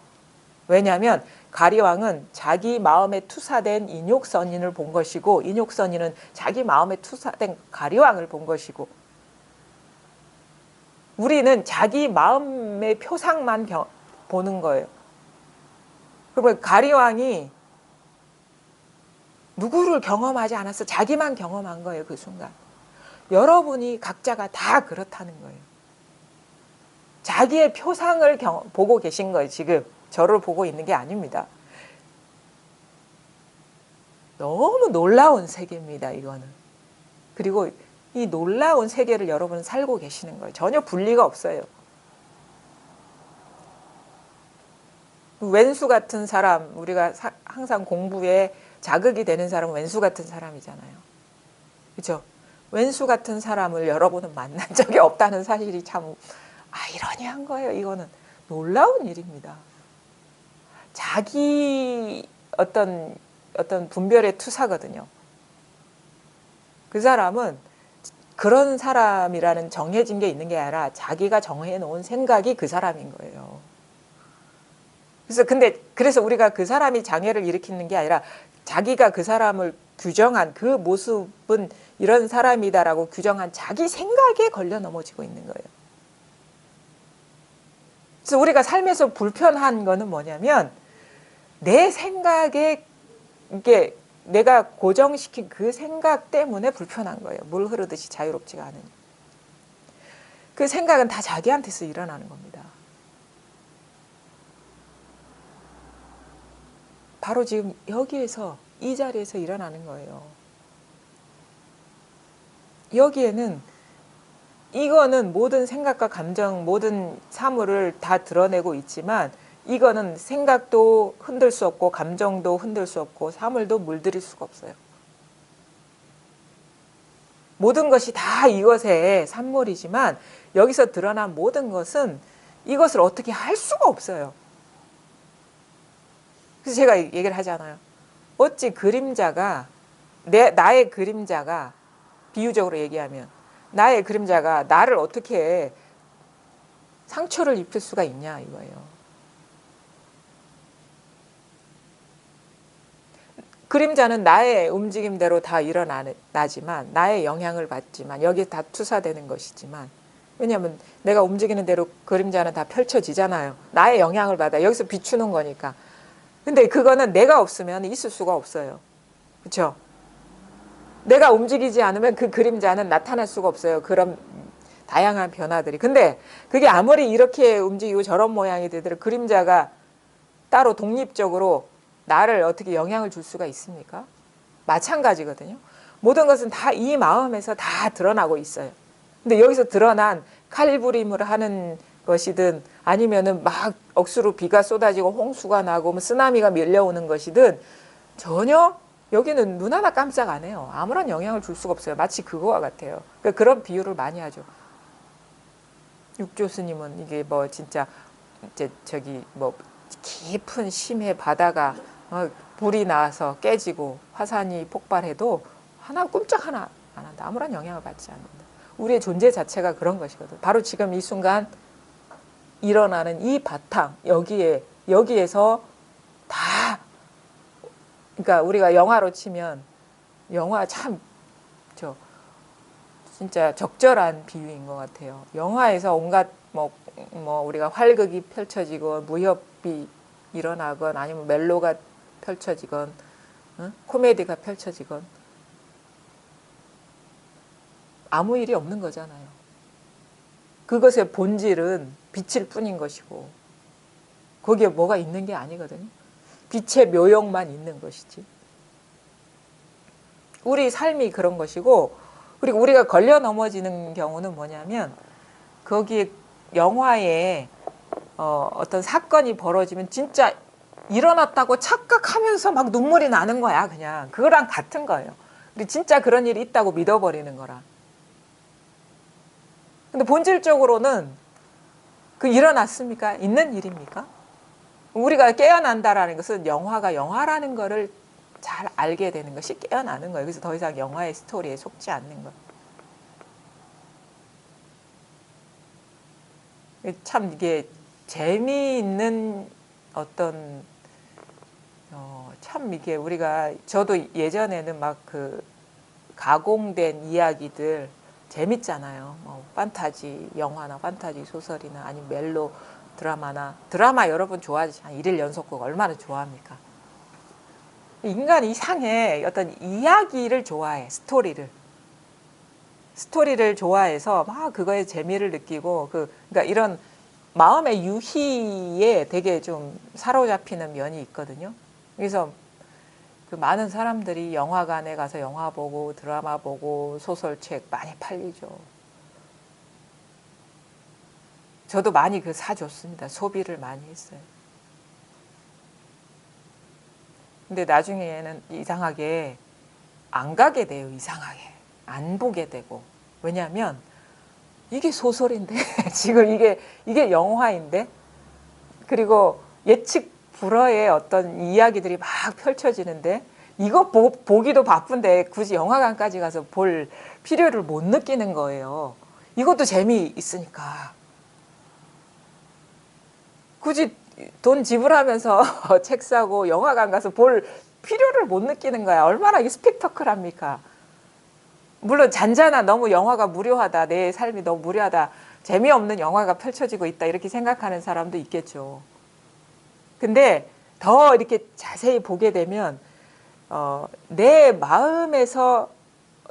[SPEAKER 1] 왜냐하면 가리왕은 자기 마음에 투사된 인욕선인을 본 것이고 인욕선인은 자기 마음에 투사된 가리왕을 본 것이고 우리는 자기 마음의 표상만 보는 거예요. 그러면 가리왕이 누구를 경험하지 않았어. 자기만 경험한 거예요. 그 순간. 여러분이 각자가 다 그렇다는 거예요. 자기의 표상을 보고 계신 거예요. 지금 저를 보고 있는 게 아닙니다. 너무 놀라운 세계입니다. 이거는. 그리고 이 놀라운 세계를 여러분은 살고 계시는 거예요. 전혀 분리가 없어요. 왼수 같은 사람, 우리가 항상 공부에 자극이 되는 사람은 왼수 같은 사람이잖아요. 그렇죠? 왼수 같은 사람을 여러분은 만난 적이 없다는 사실이 참 아이러니한 거예요. 이거는 놀라운 일입니다. 자기 어떤 분별의 투사거든요. 그 사람은 그런 사람이라는 정해진 게 있는 게 아니라 자기가 정해놓은 생각이 그 사람인 거예요. 그래서 우리가 그 사람이 장애를 일으키는 게 아니라 자기가 그 사람을 규정한 그 모습은 이런 사람이다라고 규정한 자기 생각에 걸려 넘어지고 있는 거예요. 그래서 우리가 삶에서 불편한 거는 뭐냐면 내 생각에 이게 내가 고정시킨 그 생각 때문에 불편한 거예요. 물 흐르듯이 자유롭지가 않으니. 그 생각은 다 자기한테서 일어나는 겁니다. 바로 지금 여기에서 이 자리에서 일어나는 거예요. 여기에는 이거는 모든 생각과 감정, 모든 사물을 다 드러내고 있지만 이거는 생각도 흔들 수 없고 감정도 흔들 수 없고 사물도 물들일 수가 없어요. 모든 것이 다 이것의 산물이지만 여기서 드러난 모든 것은 이것을 어떻게 할 수가 없어요. 그래서 제가 얘기를 하잖아요. 어찌 그림자가 나의 그림자가 비유적으로 얘기하면 나의 그림자가 나를 어떻게 상처를 입힐 수가 있냐 이거예요. 그림자는 나의 움직임대로 다 일어나지만 나의 영향을 받지만 여기에 다 투사되는 것이지만 왜냐하면 내가 움직이는 대로 그림자는 다 펼쳐지잖아요. 나의 영향을 받아 여기서 비추는 거니까. 근데 그거는 내가 없으면 있을 수가 없어요. 그렇죠? 내가 움직이지 않으면 그 그림자는 나타날 수가 없어요. 그런 다양한 변화들이. 근데 그게 아무리 이렇게 움직이고 저런 모양이 되더라도 그림자가 따로 독립적으로 나를 어떻게 영향을 줄 수가 있습니까? 마찬가지거든요. 모든 것은 다 이 마음에서 다 드러나고 있어요. 근데 여기서 드러난 칼부림을 하는 것이든 아니면은 막 억수로 비가 쏟아지고 홍수가 나고 뭐 쓰나미가 밀려오는 것이든 전혀 여기는 눈 하나 깜짝 안 해요. 아무런 영향을 줄 수가 없어요. 마치 그거와 같아요. 그러니까 그런 비유를 많이 하죠. 육조 스님은 이게 뭐 진짜 이제 저기 뭐 깊은 심해 바다가 불이 나서 깨지고 화산이 폭발해도 하나 꼼짝 하나 안 한다. 아무런 영향을 받지 않는다. 우리의 존재 자체가 그런 것이거든. 바로 지금 이 순간 일어나는 이 바탕 여기에서 다 그러니까 우리가 영화로 치면 영화 참 저 진짜 적절한 비유인 것 같아요. 영화에서 온갖 뭐 우리가 활극이 펼쳐지건 무협이 일어나건 아니면 멜로가 펼쳐지건 코미디가 펼쳐지건 아무 일이 없는 거잖아요. 그것의 본질은 빛일 뿐인 것이고 거기에 뭐가 있는 게 아니거든요. 빛의 묘용만 있는 것이지. 우리 삶이 그런 것이고 그리고 우리가 걸려 넘어지는 경우는 뭐냐면 거기에 영화에 어떤 사건이 벌어지면 진짜 일어났다고 착각하면서 막 눈물이 나는 거야. 그냥 그거랑 같은 거예요. 우리 진짜 그런 일이 있다고 믿어버리는 거라. 근데 본질적으로는 그 일어났습니까? 있는 일입니까? 우리가 깨어난다라는 것은 영화가 영화라는 거를 잘 알게 되는 것이 깨어나는 거예요. 그래서 더 이상 영화의 스토리에 속지 않는 거예요. 참 이게 재미있는 어떤 참 이게 우리가 저도 예전에는 막 그 가공된 이야기들 재밌잖아요. 뭐 판타지 영화나 판타지 소설이나 아니면 멜로 드라마나 드라마 여러분 좋아하시죠? 일일 연속극 얼마나 좋아합니까? 인간 이상의 어떤 이야기를 좋아해. 스토리를 좋아해서 막 그거에 재미를 느끼고 그러니까 이런 마음의 유희에 되게 좀 사로잡히는 면이 있거든요. 그래서 그 많은 사람들이 영화관에 가서 영화 보고 드라마 보고 소설책 많이 팔리죠. 저도 많이 그 사줬습니다. 소비를 많이 했어요. 근데 나중에는 이상하게 안 가게 돼요. 이상하게. 안 보게 되고. 왜냐하면 이게 소설인데 지금 이게 영화인데 그리고 예측 불허의 어떤 이야기들이 막 펼쳐지는데 이거 보기도 바쁜데 굳이 영화관까지 가서 볼 필요를 못 느끼는 거예요. 이것도 재미있으니까. 굳이 돈 지불하면서 책 사고 영화관 가서 볼 필요를 못 느끼는 거야. 얼마나 이게 스펙터클합니까? 물론 잔잔한 너무 영화가 무료하다. 내 삶이 너무 무료하다. 재미없는 영화가 펼쳐지고 있다. 이렇게 생각하는 사람도 있겠죠. 근데 더 이렇게 자세히 보게 되면 내 마음에서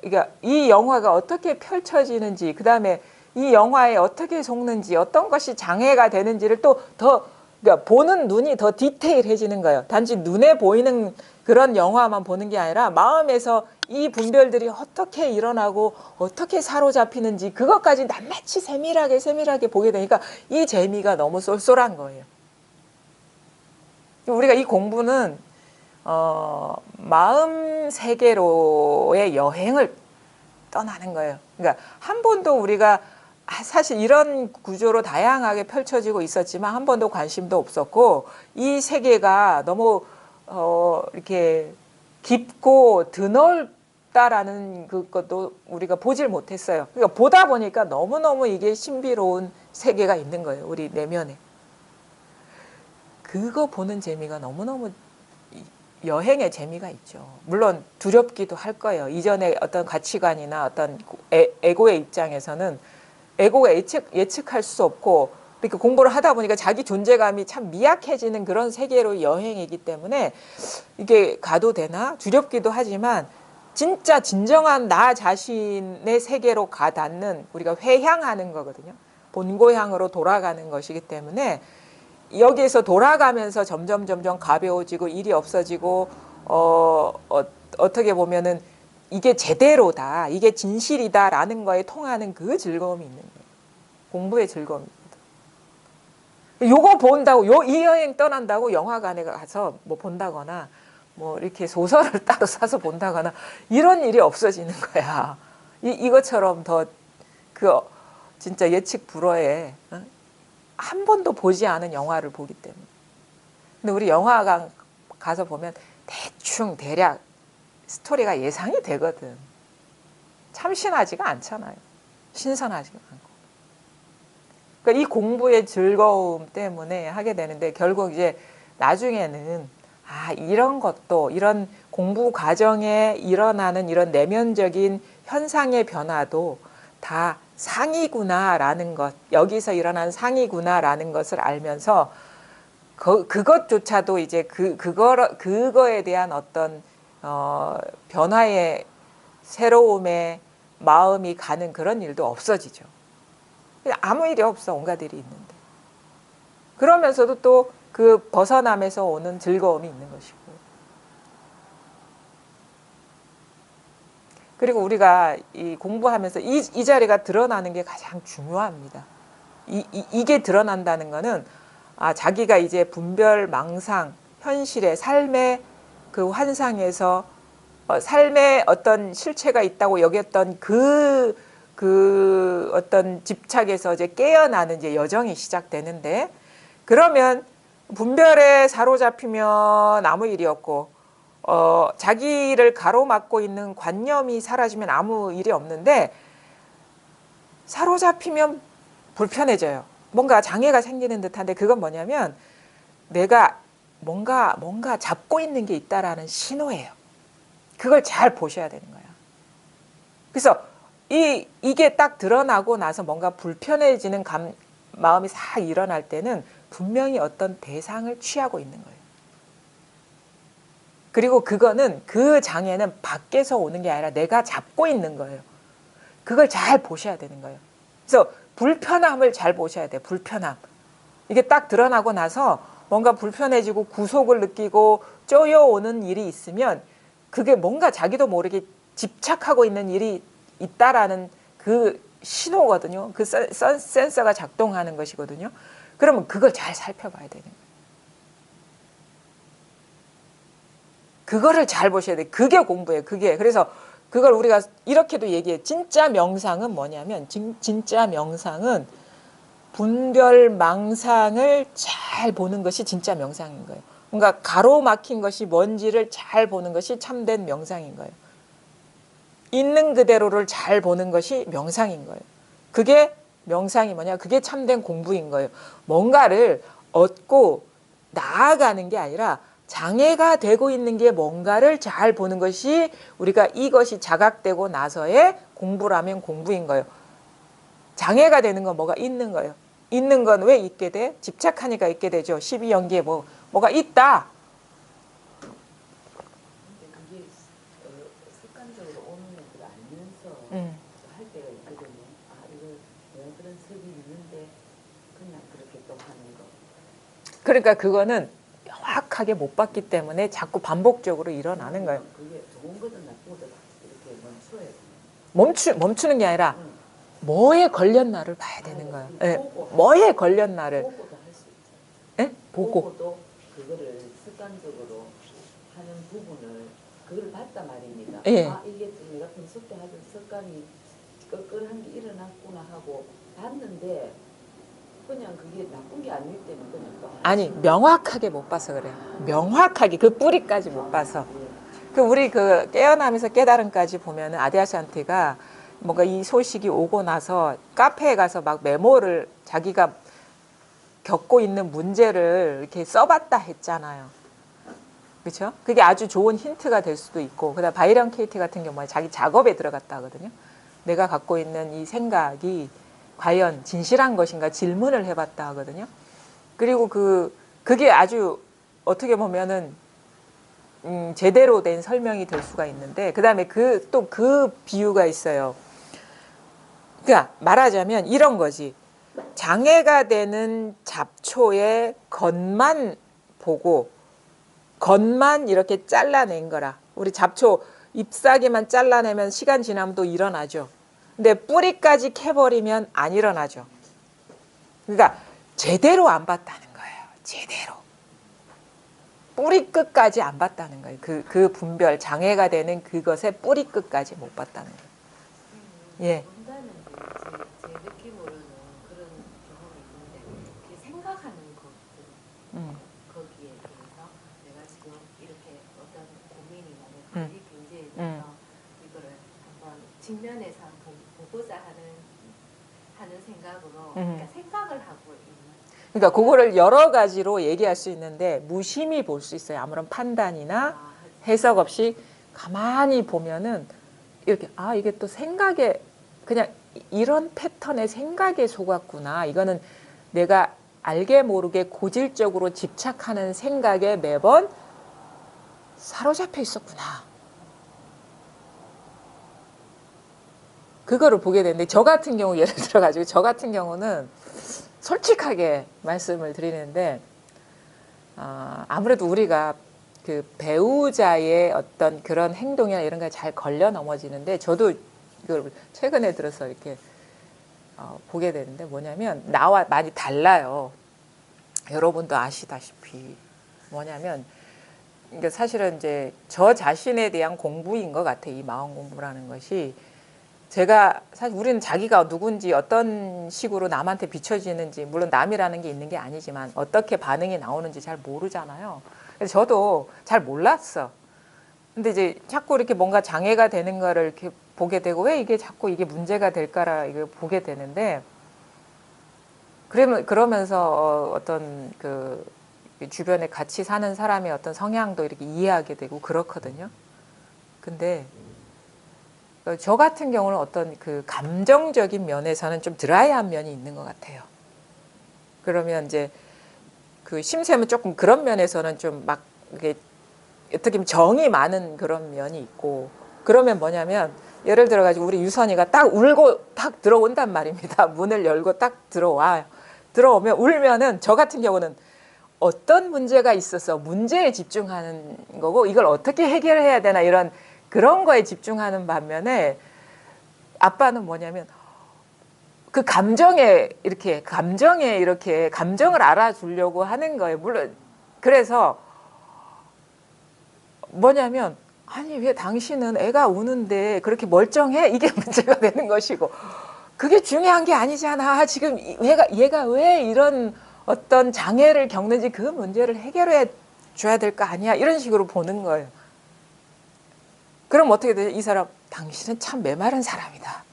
[SPEAKER 1] 그러니까 이 영화가 어떻게 펼쳐지는지 그다음에 이 영화에 어떻게 속는지 어떤 것이 장애가 되는지를 또 더 그러니까 보는 눈이 더 디테일해지는 거예요. 단지 눈에 보이는 그런 영화만 보는 게 아니라 마음에서 이 분별들이 어떻게 일어나고 어떻게 사로잡히는지 그것까지 낱낱이 세밀하게 보게 되니까 이 재미가 너무 쏠쏠한 거예요. 우리가 이 공부는 마음 세계로의 여행을 떠나는 거예요. 그러니까 한 번도 우리가 사실 이런 구조로 다양하게 펼쳐지고 있었지만 한 번도 관심도 없었고 이 세계가 너무 이렇게 깊고 드넓다라는 그것도 우리가 보질 못했어요. 그러니까 보다 보니까 너무너무 이게 신비로운 세계가 있는 거예요. 우리 내면에. 그거 보는 재미가 너무너무 여행의 재미가 있죠. 물론 두렵기도 할 거예요. 이전에 어떤 가치관이나 어떤 에고의 입장에서는 에고가 예측할 수 없고 이렇게 공부를 하다 보니까 자기 존재감이 참 미약해지는 그런 세계로 여행이기 때문에 이게 가도 되나 두렵기도 하지만 진짜 진정한 나 자신의 세계로 가닿는 우리가 회향하는 거거든요. 본고향으로 돌아가는 것이기 때문에 여기에서 돌아가면서 점점 가벼워지고 일이 없어지고 어떻게 보면은 이게 제대로다, 이게 진실이다라는 거에 통하는 그 즐거움이 있는 거예요. 공부의 즐거움입니다. 요거 본다고, 이 여행 떠난다고 영화관에 가서 뭐 본다거나 뭐 이렇게 소설을 따로 사서 본다거나 이런 일이 없어지는 거야. 이것처럼 더 그 진짜 예측 불허의 한 번도 보지 않은 영화를 보기 때문에. 근데 우리 영화관 가서 보면 대충 대략 스토리가 예상이 되거든. 참신하지가 않잖아요. 신선하지가 않고. 그러니까 이 공부의 즐거움 때문에 하게 되는데 결국 이제 나중에는 이런 것도 이런 공부 과정에 일어나는 이런 내면적인 현상의 변화도 다 상이구나라는 것, 여기서 일어나는 상이구나라는 것을 알면서 그것조차도 이제 그거에 대한 어떤 변화의 새로움에 마음이 가는 그런 일도 없어지죠. 아무 일이 없어, 온갖 일이 있는데. 그러면서도 또 그 벗어남에서 오는 즐거움이 있는 것이고. 그리고 우리가 이 공부하면서 이 자리가 드러나는 게 가장 중요합니다. 이게 드러난다는 거는 자기가 이제 분별, 망상, 현실의 삶의 그 환상에서 삶의 어떤 실체가 있다고 여겼던 그 어떤 집착에서 이제 깨어나는 이제 여정이 시작되는데, 그러면 분별에 사로잡히면 아무 일이 없고, 자기를 가로막고 있는 관념이 사라지면 아무 일이 없는데, 사로잡히면 불편해져요. 뭔가 장애가 생기는 듯한데, 그건 뭐냐면 내가 뭔가 잡고 있는 게 있다라는 신호예요. 그걸 잘 보셔야 되는 거야. 그래서 이게 딱 드러나고 나서 뭔가 불편해지는 마음이 싹 일어날 때는 분명히 어떤 대상을 취하고 있는 거예요. 그리고 그거는 그 장애는 밖에서 오는 게 아니라 내가 잡고 있는 거예요. 그걸 잘 보셔야 되는 거예요. 그래서 불편함을 잘 보셔야 돼요. 불편함. 이게 딱 드러나고 나서 뭔가 불편해지고 구속을 느끼고 쪼여오는 일이 있으면 그게 뭔가 자기도 모르게 집착하고 있는 일이 있다라는 그 신호거든요. 그 센서가 작동하는 것이거든요. 그러면 그걸 잘 살펴봐야 되는 거예요. 그거를 잘 보셔야 돼요. 그게 공부예요. 그게. 그래서 그걸 우리가 이렇게도 얘기해. 진짜 명상은 뭐냐면 진짜 명상은 분별 망상을 잘 보는 것이 진짜 명상인 거예요. 그러니까 가로막힌 것이 뭔지를 잘 보는 것이 참된 명상인 거예요. 있는 그대로를 잘 보는 것이 명상인 거예요. 그게 명상이 뭐냐? 그게 참된 공부인 거예요. 뭔가를 얻고 나아가는 게 아니라 장애가 되고 있는 게 뭔가를 잘 보는 것이 우리가 이것이 자각되고 나서의 공부라면 공부인 거예요. 장애가 되는 건 뭐가 있는 거예요. 있는 건 왜 있게 돼? 집착하니까 있게 되죠. 12연계에 뭐가 있다.
[SPEAKER 2] 그게 습관적으로 오는 것을 알면서 할 때가 있거든요. 이거 내가 그런 습이 있는데 그냥 그렇게 또 하는 거.
[SPEAKER 1] 그러니까 그거는 명확하게 못 봤기 때문에 자꾸 반복적으로 일어나는 거예요.
[SPEAKER 2] 그게 좋은 거든 나쁜 거든 이렇게 멈춰야 돼.
[SPEAKER 1] 멈추는 게 아니라 뭐에 걸렸나를 봐야 되는 거예요. 네. 뭐에 걸렸나를.
[SPEAKER 2] 보고도 할 수 있죠.
[SPEAKER 1] 네?
[SPEAKER 2] 보고도 그거를 습관적으로 하는 부분을 그걸 봤단 말입니다.
[SPEAKER 1] 예.
[SPEAKER 2] 이게 내가 평소 때 하던 습관이 끌끌한 게 일어났구나 하고 봤는데 그냥 그게 나쁜 게 아닐 때는 그냥 또
[SPEAKER 1] 아니 명확하게 못 봐서 그래요. 명확하게 그 뿌리까지 못 봐서. 그 우리 그 깨어나면서 깨달음까지 보면은 아디아샨티가 뭔가 이 소식이 오고 나서 카페에 가서 막 메모를 자기가 겪고 있는 문제를 이렇게 써봤다 했잖아요. 그렇죠? 그게 아주 좋은 힌트가 될 수도 있고, 그다음 바이런 케이티 같은 경우에 자기 작업에 들어갔다 하거든요. 내가 갖고 있는 이 생각이 과연 진실한 것인가 질문을 해봤다 하거든요. 그리고 그게 아주 어떻게 보면은 제대로 된 설명이 될 수가 있는데, 그다음에 또 그 비유가 있어요. 그러니까 말하자면 이런 거지. 장애가 되는 잡초의 겉만 보고 겉만 이렇게 잘라낸 거라. 우리 잡초 잎사귀만 잘라내면 시간 지나면 또 일어나죠. 근데 뿌리까지 캐버리면 안 일어나죠. 그러니까 제대로 안 봤다는 거예요. 제대로. 뿌리 끝까지 안 봤다는 거예요. 그 분별, 장애가 되는 그것의 뿌리 끝까지 못 봤다는 거예요. 예.
[SPEAKER 2] 본다는 제 느낌으로는 그런 경험이 있는데 이렇게 생각하는 것들 거기에 대해서 내가 지금 이렇게 어떤 고민이나 내 관리 문제에 대해서 이거를 한번 직면해서 보고자 하는 생각으로 그러니까 생각을 하고 있는.
[SPEAKER 1] 그러니까 그거를 여러 가지로 얘기할 수 있는데 무심히 볼 수 있어요. 아무런 판단이나 해석 없이 가만히 보면은 이렇게 아 이게 또 생각에 그냥 이런 패턴의 생각에 속았구나. 이거는 내가 알게 모르게 고질적으로 집착하는 생각에 매번 사로잡혀 있었구나. 그거를 보게 되는데 저 같은 경우 예를 들어가지고 저 같은 경우는 솔직하게 말씀을 드리는데 아무래도 우리가 그 배우자의 어떤 그런 행동이나 이런 거에 잘 걸려 넘어지는데 저도 이걸 최근에 들어서 이렇게 보게 되는데 뭐냐면 나와 많이 달라요. 여러분도 아시다시피 뭐냐면 그러니까 사실은 이제 저 자신에 대한 공부인 것 같아요. 이 마음 공부라는 것이 제가 사실 우리는 자기가 누군지 어떤 식으로 남한테 비춰지는지 물론 남이라는 게 있는 게 아니지만 어떻게 반응이 나오는지 잘 모르잖아요. 그래서 저도 잘 몰랐어. 근데 이제 자꾸 이렇게 뭔가 장애가 되는 거를 이렇게 보게 되고 왜 이게 자꾸 이게 문제가 될까라 이걸 보게 되는데 그러면서 어떤 그 주변에 같이 사는 사람의 어떤 성향도 이렇게 이해하게 되고 그렇거든요. 근데 저 같은 경우는 어떤 그 감정적인 면에서는 좀 드라이한 면이 있는 것 같아요. 그러면 이제 그 심쌤은 조금 그런 면에서는 좀 막 이게 어떻게 보면 정이 많은 그런 면이 있고 그러면 뭐냐면 예를 들어 가지고 우리 유선이가 딱 울고 딱 들어온단 말입니다. 문을 열고 딱 들어와요. 들어오면 울면은 저 같은 경우는 어떤 문제가 있어서 문제에 집중하는 거고 이걸 어떻게 해결해야 되나 이런 그런 거에 집중하는 반면에 아빠는 뭐냐면 그 감정에 이렇게 감정을 알아주려고 하는 거예요. 물론 그래서 뭐냐면 아니 왜 당신은 애가 우는데 그렇게 멀쩡해? 이게 문제가 되는 것이고 그게 중요한 게 아니잖아. 지금 얘가 왜 이런 어떤 장애를 겪는지 그 문제를 해결해 줘야 될 거 아니야. 이런 식으로 보는 거예요. 그럼 어떻게 돼요? 이 사람 당신은 참 메마른 사람이다.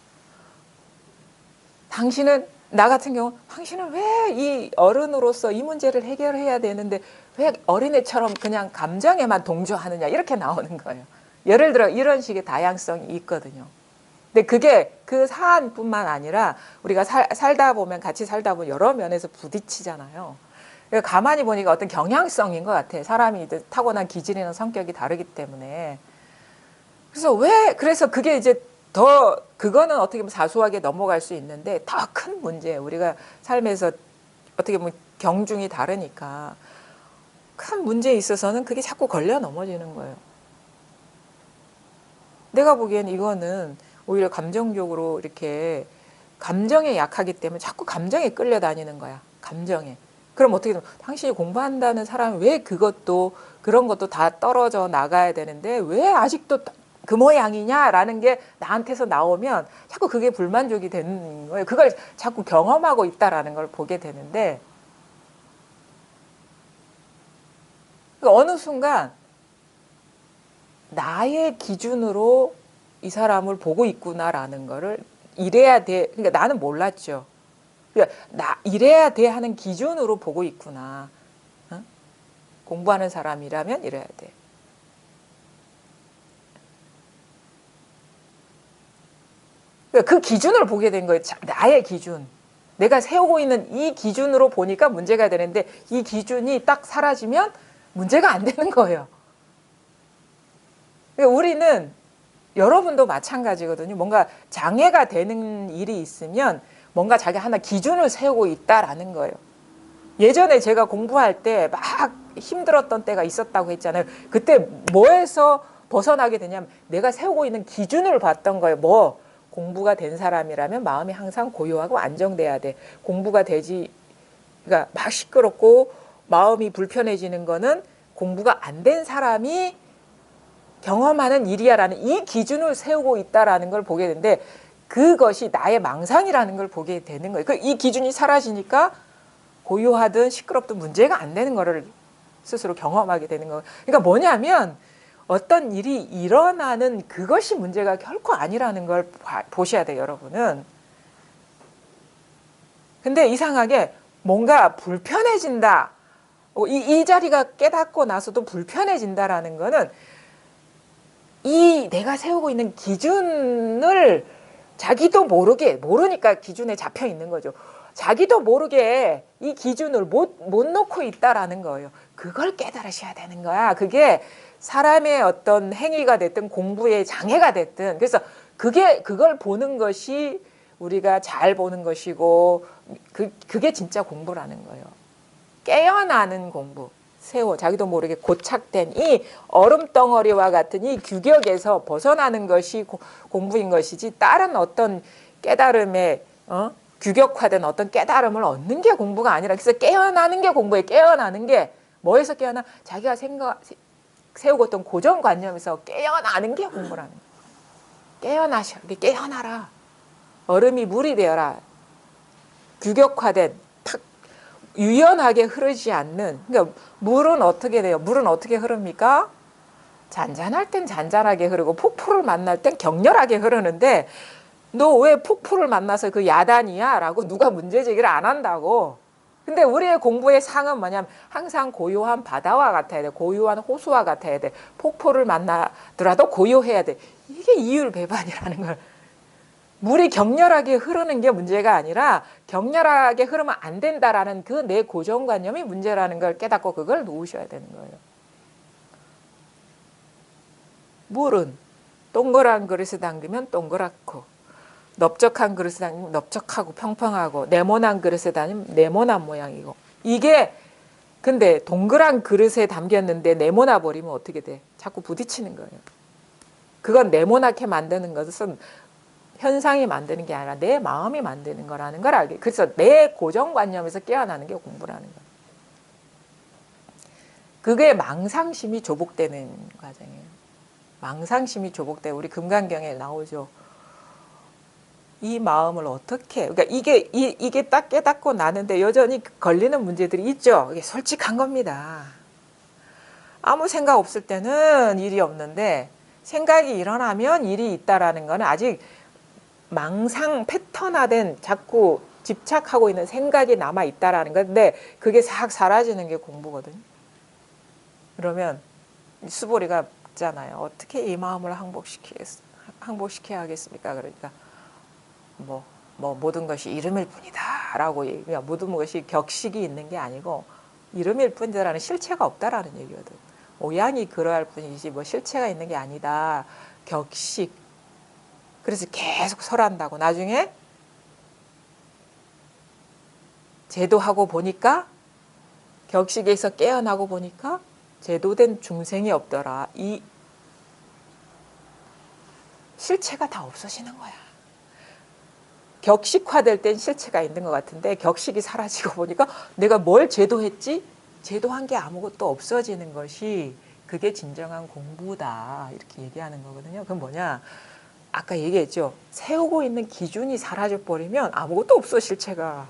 [SPEAKER 1] 당신은 나 같은 경우 당신은 왜 이 어른으로서 이 문제를 해결해야 되는데 왜 어린애처럼 그냥 감정에만 동조하느냐 이렇게 나오는 거예요. 예를 들어 이런 식의 다양성이 있거든요. 근데 그게 그 사안뿐만 아니라 우리가 살다 보면 같이 살다 보면 여러 면에서 부딪히잖아요. 그러니까 가만히 보니까 어떤 경향성인 것 같아. 사람이 타고난 기질이나 성격이 다르기 때문에. 그래서 그게 이제 더 그거는 어떻게 보면 사소하게 넘어갈 수 있는데 더 큰 문제 우리가 삶에서 어떻게 보면 경중이 다르니까 큰 문제에 있어서는 그게 자꾸 걸려 넘어지는 거예요. 내가 보기엔 이거는 오히려 감정적으로 이렇게 감정에 약하기 때문에 자꾸 감정에 끌려다니는 거야. 감정에. 그럼 어떻게 되면 당신이 공부한다는 사람이 왜 그런 것도 다 떨어져 나가야 되는데 왜 아직도 그 모양이냐라는 게 나한테서 나오면 자꾸 그게 불만족이 되는 거예요. 그걸 자꾸 경험하고 있다라는 걸 보게 되는데 어느 순간 나의 기준으로 이 사람을 보고 있구나라는 거를 이래야 돼. 그러니까 나는 몰랐죠. 그러니까 이래야 돼 하는 기준으로 보고 있구나. 어? 공부하는 사람이라면 이래야 돼. 그 기준을 보게 된 거예요. 나의 기준. 내가 세우고 있는 이 기준으로 보니까 문제가 되는데 이 기준이 딱 사라지면 문제가 안 되는 거예요. 그러니까 우리는 여러분도 마찬가지거든요. 뭔가 장애가 되는 일이 있으면 뭔가 자기 하나 기준을 세우고 있다라는 거예요. 예전에 제가 공부할 때 막 힘들었던 때가 있었다고 했잖아요. 그때 뭐해서 벗어나게 되냐면 내가 세우고 있는 기준을 봤던 거예요. 뭐 공부가 된 사람이라면 마음이 항상 고요하고 안정돼야 돼. 공부가 되지, 그러니까 막 시끄럽고 마음이 불편해지는 거는 공부가 안 된 사람이 경험하는 일이야라는 이 기준을 세우고 있다라는 걸 보게 되는데 그것이 나의 망상이라는 걸 보게 되는 거예요. 이 기준이 사라지니까 고요하든 시끄럽든 문제가 안 되는 거를 스스로 경험하게 되는 거예요. 그러니까 뭐냐면 어떤 일이 일어나는 그것이 문제가 결코 아니라는 걸 보셔야 돼요, 여러분은. 근데 이상하게 뭔가 불편해진다. 이 자리가 깨닫고 나서도 불편해진다라는 거는 이 내가 세우고 있는 기준을 자기도 모르니까 기준에 잡혀 있는 거죠. 자기도 모르게 이 기준을 못 놓고 있다라는 거예요. 그걸 깨달으셔야 되는 거야. 그게 사람의 어떤 행위가 됐든 공부의 장애가 됐든 그래서 그걸 보는 것이 우리가 잘 보는 것이고 그게 진짜 공부라는 거예요. 깨어나는 공부. 자기도 모르게 고착된 이 얼음덩어리와 같은 이 규격에서 벗어나는 것이 공부인 것이지 다른 어떤 깨달음에 규격화된 어떤 깨달음을 얻는 게 공부가 아니라 그래서 깨어나는 게 공부예요. 깨어나는 게 뭐에서 깨어나? 자기가 세우고 있던 고정관념에서 깨어나는 게 공부라는 거예요. 깨어나라. 얼음이 물이 되어라. 규격화된 유연하게 흐르지 않는, 그러니까 물은 어떻게 돼요? 물은 어떻게 흐릅니까? 잔잔할 땐 잔잔하게 흐르고 폭포를 만날 땐 격렬하게 흐르는데 너 왜 폭포를 만나서 그 야단이야? 라고 누가 문제제기를 안 한다고. 근데 우리의 공부의 상은 뭐냐면 항상 고요한 바다와 같아야 돼. 고요한 호수와 같아야 돼. 폭포를 만나더라도 고요해야 돼. 이게 이율배반이라는 걸. 물이 격렬하게 흐르는 게 문제가 아니라 격렬하게 흐르면 안 된다라는 그 내 고정관념이 문제라는 걸 깨닫고 그걸 놓으셔야 되는 거예요. 물은 동그란 그릇에 담그면 동그랗고 넓적한 그릇에 담기면 넓적하고 평평하고 네모난 그릇에 담기면 네모난 모양이고 이게 근데 동그란 그릇에 담겼는데 네모나 버리면 어떻게 돼? 자꾸 부딪히는 거예요. 그건 네모나게 만드는 것은 현상이 만드는 게 아니라 내 마음이 만드는 거라는 걸 알게. 그래서 내 고정관념에서 깨어나는 게 공부라는 거예요. 그게 망상심이 조복되는 과정이에요. 망상심이 조복되고 우리 금강경에 나오죠. 이 마음을 어떻게, 그러니까 이게 딱 깨닫고 나는데 여전히 걸리는 문제들이 있죠. 이게 솔직한 겁니다. 아무 생각 없을 때는 일이 없는데 생각이 일어나면 일이 있다라는 거는 아직 망상 패턴화된 자꾸 집착하고 있는 생각이 남아 있다라는 건데 그게 싹 사라지는 게 공부거든요. 그러면 수보리가 있잖아요. 어떻게 이 마음을 항복시켜야 하겠습니까? 그러니까 뭐 모든 것이 이름일 뿐이다라고 얘기해요. 모든 것이 격식이 있는 게 아니고 이름일 뿐이다라는 실체가 없다라는 얘기거든. 모양이 그러할 뿐이지 뭐 실체가 있는 게 아니다. 격식. 그래서 계속 설한다고. 나중에 제도하고 보니까 격식에서 깨어나고 보니까 제도된 중생이 없더라. 이 실체가 다 없어지는 거야. 격식화될 땐 실체가 있는 것 같은데 격식이 사라지고 보니까 내가 뭘 제도했지? 제도한 게 아무것도 없어지는 것이 그게 진정한 공부다. 이렇게 얘기하는 거거든요. 그건 뭐냐? 아까 얘기했죠. 세우고 있는 기준이 사라져 버리면 아무것도 없어 실체가.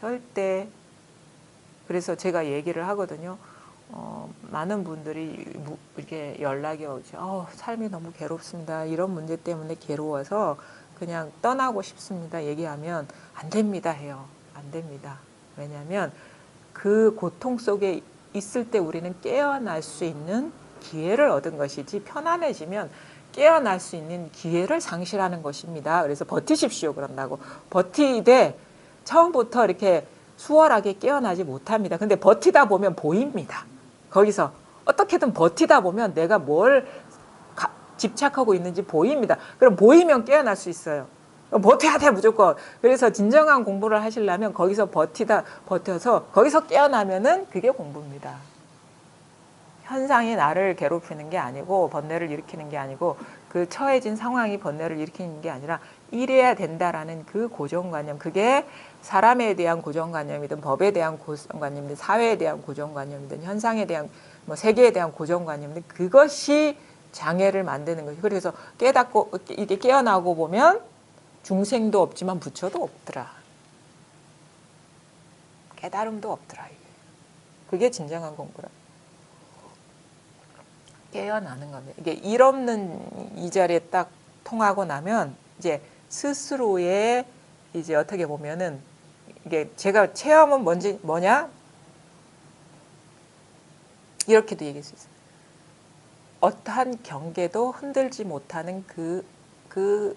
[SPEAKER 1] 절대. 그래서 제가 얘기를 하거든요. 많은 분들이 이렇게 연락이 오죠. 삶이 너무 괴롭습니다. 이런 문제 때문에 괴로워서 그냥 떠나고 싶습니다. 얘기하면 안 됩니다 해요. 안 됩니다. 왜냐하면 그 고통 속에 있을 때 우리는 깨어날 수 있는 기회를 얻은 것이지 편안해지면 깨어날 수 있는 기회를 상실하는 것입니다. 그래서 버티십시오 그런다고. 버티되 처음부터 이렇게 수월하게 깨어나지 못합니다. 근데 버티다 보면 보입니다. 거기서 어떻게든 버티다 보면 내가 뭘 집착하고 있는지 보입니다. 그럼 보이면 깨어날 수 있어요. 버텨야 돼 무조건. 그래서 진정한 공부를 하시려면 거기서 버텨서 거기서 깨어나면은 그게 공부입니다. 현상이 나를 괴롭히는 게 아니고 번뇌를 일으키는 게 아니고 그 처해진 상황이 번뇌를 일으키는 게 아니라 이래야 된다라는 그 고정관념, 그게 사람에 대한 고정관념이든 법에 대한 고정관념이든 사회에 대한 고정관념이든 현상에 대한 뭐 세계에 대한 고정관념이든 그것이 장애를 만드는 거죠. 그래서 깨닫고 이게 깨어나고 보면 중생도 없지만 부처도 없더라. 깨달음도 없더라. 이게. 그게 진정한 공부라. 깨어나는 겁니다. 이게 일 없는 이 자리에 딱 통하고 나면 이제 스스로의 이제 어떻게 보면은 이게 제가 체험은 뭐냐? 이렇게도 얘기할 수 있어요. 어떠한 경계도 흔들지 못하는 그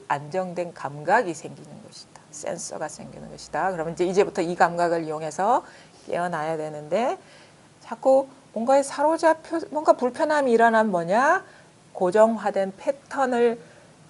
[SPEAKER 1] 안정된 감각이 생기는 것이다. 센서가 생기는 것이다. 그러면 이제부터 이 감각을 이용해서 깨어나야 되는데 자꾸 뭔가에 사로잡혀 뭔가 불편함이 일어나면 뭐냐? 고정화된 패턴을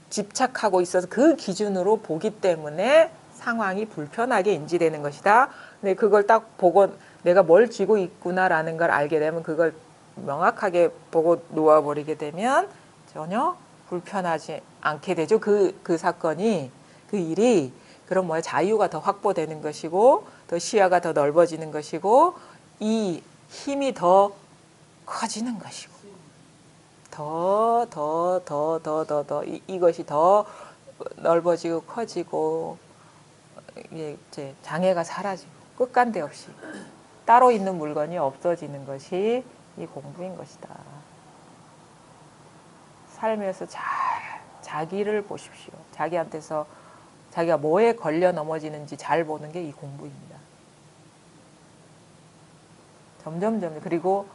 [SPEAKER 1] 집착하고 있어서 그 기준으로 보기 때문에 상황이 불편하게 인지되는 것이다. 근데 그걸 딱 보고 내가 뭘 쥐고 있구나라는 걸 알게 되면 그걸 명확하게 보고 놓아버리게 되면 전혀 불편하지 않게 되죠. 그 사건이, 그 일이. 그럼 뭐야? 자유가 더 확보되는 것이고 더 시야가 더 넓어지는 것이고 이 힘이 더 커지는 것이고 이것이 더 넓어지고 커지고 이제 장애가 사라지고 끝간데 없이 따로 있는 물건이 없어지는 것이 이 공부인 것이다. 살면서 자기를 보십시오. 자기한테서 자기가 뭐에 걸려 넘어지는지 잘 보는 게 이 공부입니다. 그리고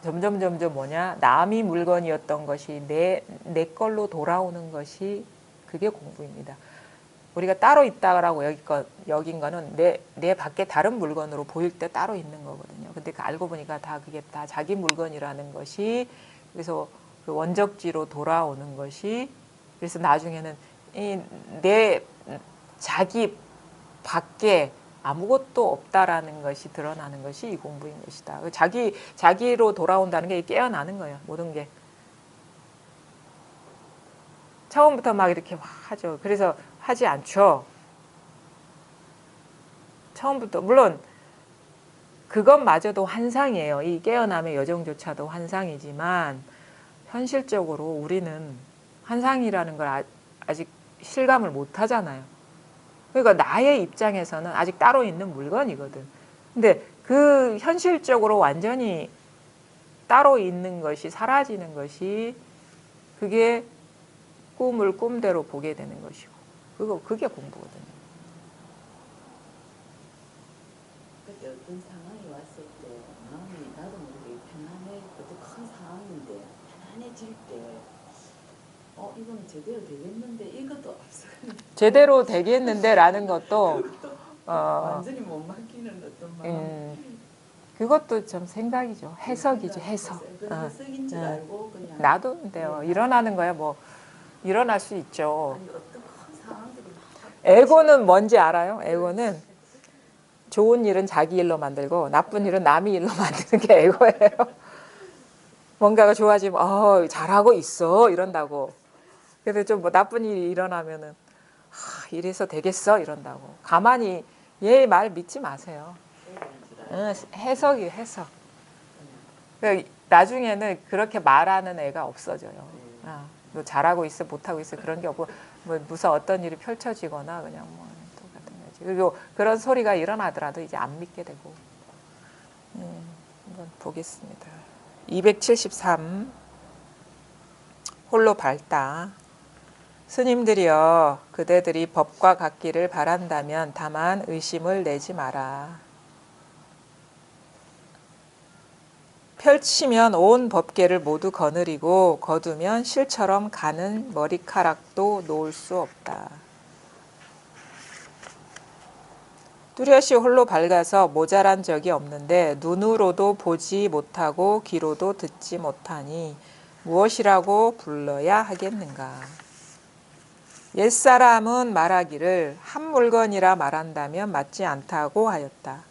[SPEAKER 1] 점점 뭐냐? 남이 물건이었던 것이 내 걸로 돌아오는 것이 그게 공부입니다. 우리가 따로 있다라고 여긴 거는 내 밖에 다른 물건으로 보일 때 따로 있는 거거든요. 근데 알고 보니까 그게 다 자기 물건이라는 것이 그래서 그 원적지로 돌아오는 것이 그래서 나중에는 내 자기 밖에 아무것도 없다라는 것이 드러나는 것이 이 공부인 것이다. 자기로 돌아온다는 게 깨어나는 거예요. 모든 게. 처음부터 막 이렇게 하죠. 그래서 하지 않죠. 처음부터. 물론 그것마저도 환상이에요. 이 깨어남의 여정조차도 환상이지만 현실적으로 우리는 환상이라는 걸 아직 실감을 못 하잖아요. 그러니까 나의 입장에서는 아직 따로 있는 물건이거든. 근데 그 현실적으로 완전히 따로 있는 것이 사라지는 것이 그게 꿈을 꿈대로 보게 되는 것이고 그게 공부거든요.
[SPEAKER 2] 그때 어떤 상황이 왔을 때 마음이 나도 모르게 편안해 어떤 큰 상황인데 편안해질 때 이건 제대로 되겠는데 이것도 없어.
[SPEAKER 1] 제대로 되겠는데라는 것도
[SPEAKER 2] 완전히 못 맡기는 어떤 마음.
[SPEAKER 1] 그것도 좀 생각이죠. 해석이죠. 해석.
[SPEAKER 2] 해석인 줄 알고 그냥
[SPEAKER 1] 나도 돼요. 일어나는 거야. 뭐 일어날 수 있죠.
[SPEAKER 2] 아니 어떤 큰 상황들이
[SPEAKER 1] 에고는 뭔지 알아요? 에고는 좋은 일은 자기 일로 만들고 나쁜 일은 남의 일로 만드는 게 에고예요. 뭔가가 좋아지면 잘하고 있어 이런다고. 그래서 좀 뭐 나쁜 일이 일어나면은 이래서 되겠어 이런다고. 가만히 얘 말 믿지 마세요. 해석이 해석. 나중에는 그렇게 말하는 애가 없어져요. 너 잘하고 있어 못하고 있어 그런 게 없고 뭐 무슨 어떤 일이 펼쳐지거나 그냥 뭐 똑같은 거지. 그리고 그런 소리가 일어나더라도 이제 안 믿게 되고. 한번 보겠습니다. 273 홀로 밝다. 스님들이여 그대들이 법과 같기를 바란다면 다만 의심을 내지 마라. 펼치면 온 법계를 모두 거느리고 거두면 실처럼 가는 머리카락도 놓을 수 없다. 뚜렷이 홀로 밝아서 모자란 적이 없는데 눈으로도 보지 못하고 귀로도 듣지 못하니 무엇이라고 불러야 하겠는가. 옛사람은 말하기를 한 물건이라 말한다면 맞지 않다고 하였다.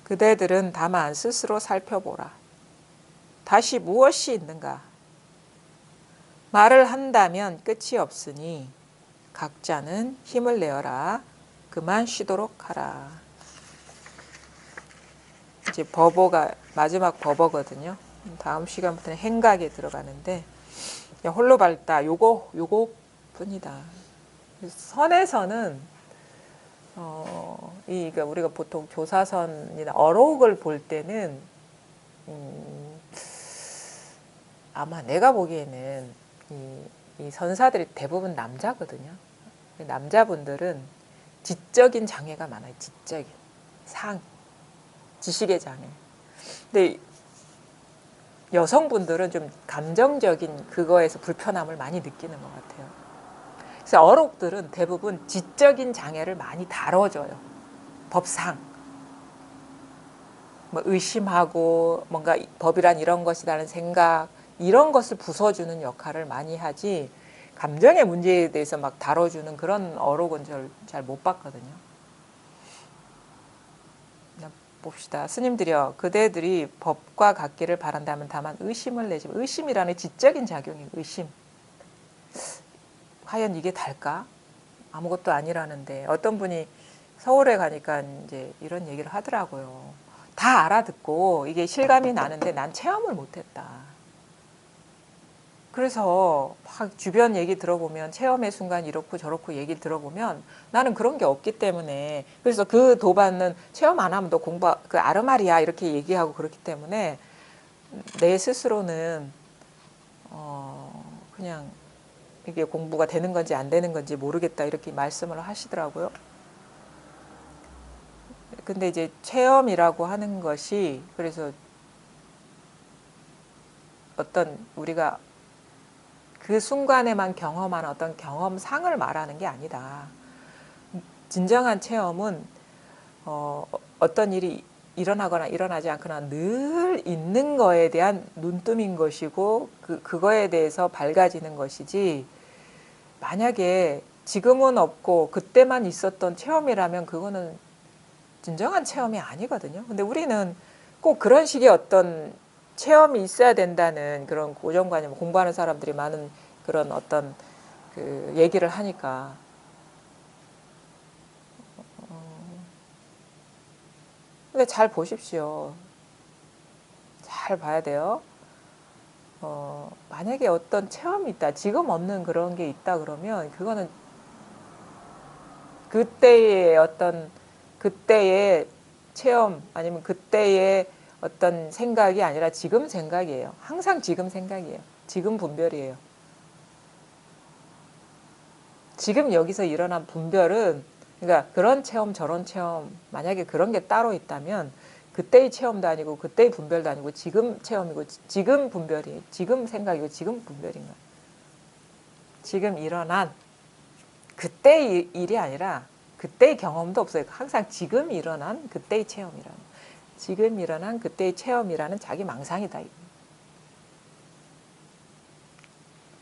[SPEAKER 1] 그대들은 다만 스스로 살펴보라. 다시 무엇이 있는가? 말을 한다면 끝이 없으니 각자는 힘을 내어라. 그만 쉬도록 하라. 이제 버버가 마지막 버버거든요. 다음 시간부터는 행각에 들어가는데 홀로 밝다. 요거뿐이다. 선에서는 그러니까 우리가 보통 조사선이나 어록을 볼 때는 아마 내가 보기에는 이 선사들이 대부분 남자거든요. 남자분들은 지적인 장애가 많아요. 지적인 지식의 장애. 근데 여성분들은 좀 감정적인 그거에서 불편함을 많이 느끼는 것 같아요. 그래서 어록들은 대부분 지적인 장애를 많이 다뤄줘요. 법상. 뭐 의심하고 뭔가 법이란 이런 것이라는 생각 이런 것을 부숴주는 역할을 많이 하지 감정의 문제에 대해서 막 다뤄주는 그런 어록은 잘 못 봤거든요. 봅시다. 스님들이여 그대들이 법과 같기를 바란다면 다만 의심을 내지 의심이라는 지적인 작용이에요. 의심. 과연 이게 달까? 아무것도 아니라는데 어떤 분이 서울에 가니까 이제 이런 얘기를 하더라고요. 다 알아듣고 이게 실감이 나는데 난 체험을 못했다. 그래서 막 주변 얘기 들어보면 체험의 순간 이렇고 저렇고 얘기 들어보면 나는 그런 게 없기 때문에 그래서 그 도반은 체험 안 하면 너 공부 그 아르마리야 이렇게 얘기하고 그렇기 때문에 내 스스로는 그냥 이게 공부가 되는 건지 안 되는 건지 모르겠다 이렇게 말씀을 하시더라고요. 근데 이제 체험이라고 하는 것이 그래서 어떤 우리가 그 순간에만 경험하는 어떤 경험상을 말하는 게 아니다. 진정한 체험은 어떤 일이 일어나거나 일어나지 않거나 늘 있는 거에 대한 눈뜸인 것이고 그거에 대해서 밝아지는 것이지 만약에 지금은 없고 그때만 있었던 체험이라면 그거는 진정한 체험이 아니거든요. 근데 우리는 꼭 그런 식의 어떤 체험이 있어야 된다는 그런 고정관념, 공부하는 사람들이 많은 그런 어떤 그 얘기를 하니까. 근데 잘 보십시오. 잘 봐야 돼요. 만약에 어떤 체험이 있다, 지금 없는 그런 게 있다 그러면 그거는 그때의 어떤 그때의 체험 아니면 그때의 어떤 생각이 아니라 지금 생각이에요. 항상 지금 생각이에요. 지금 분별이에요. 지금 여기서 일어난 분별은 그러니까 그런 체험 저런 체험 만약에 그런 게 따로 있다면 그때의 체험도 아니고 그때의 분별도 아니고 지금 체험이고 지금 분별이 지금 생각이고 지금 분별인 거예요. 지금 일어난 그때의 일이 아니라 그때의 경험도 없어요. 항상 지금 일어난 그때의 체험이라는 지금 일어난 그때의 체험이라는 자기 망상이다.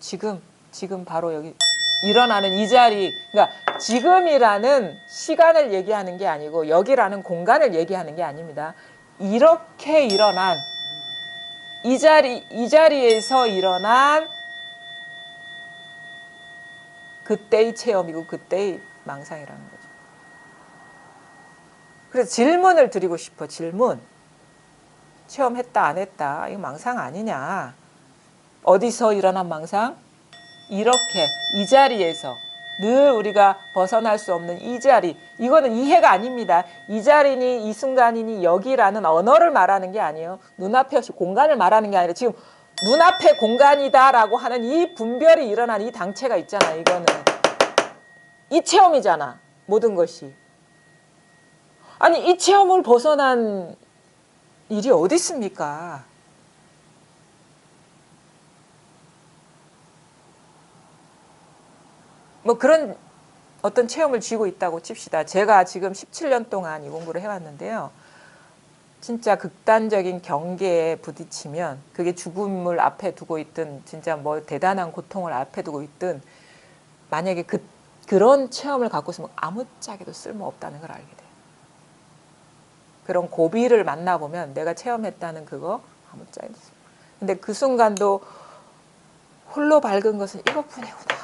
[SPEAKER 1] 지금 바로 여기 일어나는 이 자리 그러니까 지금이라는 시간을 얘기하는 게 아니고 여기라는 공간을 얘기하는 게 아닙니다. 이렇게 일어난 이 자리에서 일어난 그때의 체험이고 그때의 망상이라는 거죠. 그래서 질문을 드리고 싶어. 질문. 체험했다 안 했다. 이거 망상 아니냐. 어디서 일어난 망상? 이렇게 이 자리에서 늘 우리가 벗어날 수 없는 이 자리. 이거는 이해가 아닙니다. 이 자리니 이 순간이니 여기라는 언어를 말하는 게 아니에요. 눈앞에 공간을 말하는 게 아니라 지금 눈앞에 공간이다라고 하는 이 분별이 일어난 이 당체가 있잖아. 이거는 이 체험이잖아. 모든 것이. 아니 이 체험을 벗어난 일이 어디 있습니까? 뭐 그런 어떤 체험을 쥐고 있다고 칩시다. 제가 지금 17년 동안 이 공부를 해왔는데요. 진짜 극단적인 경계에 부딪히면 그게 죽음을 앞에 두고 있든 진짜 뭐 대단한 고통을 앞에 두고 있든 만약에 그런 체험을 갖고 있으면 아무짝에도 쓸모없다는 걸 알게 돼요. 그런 고비를 만나보면 내가 체험했다는 그거 아무짝에도 근데 그 순간도 홀로 밝은 것은 이것뿐이구나.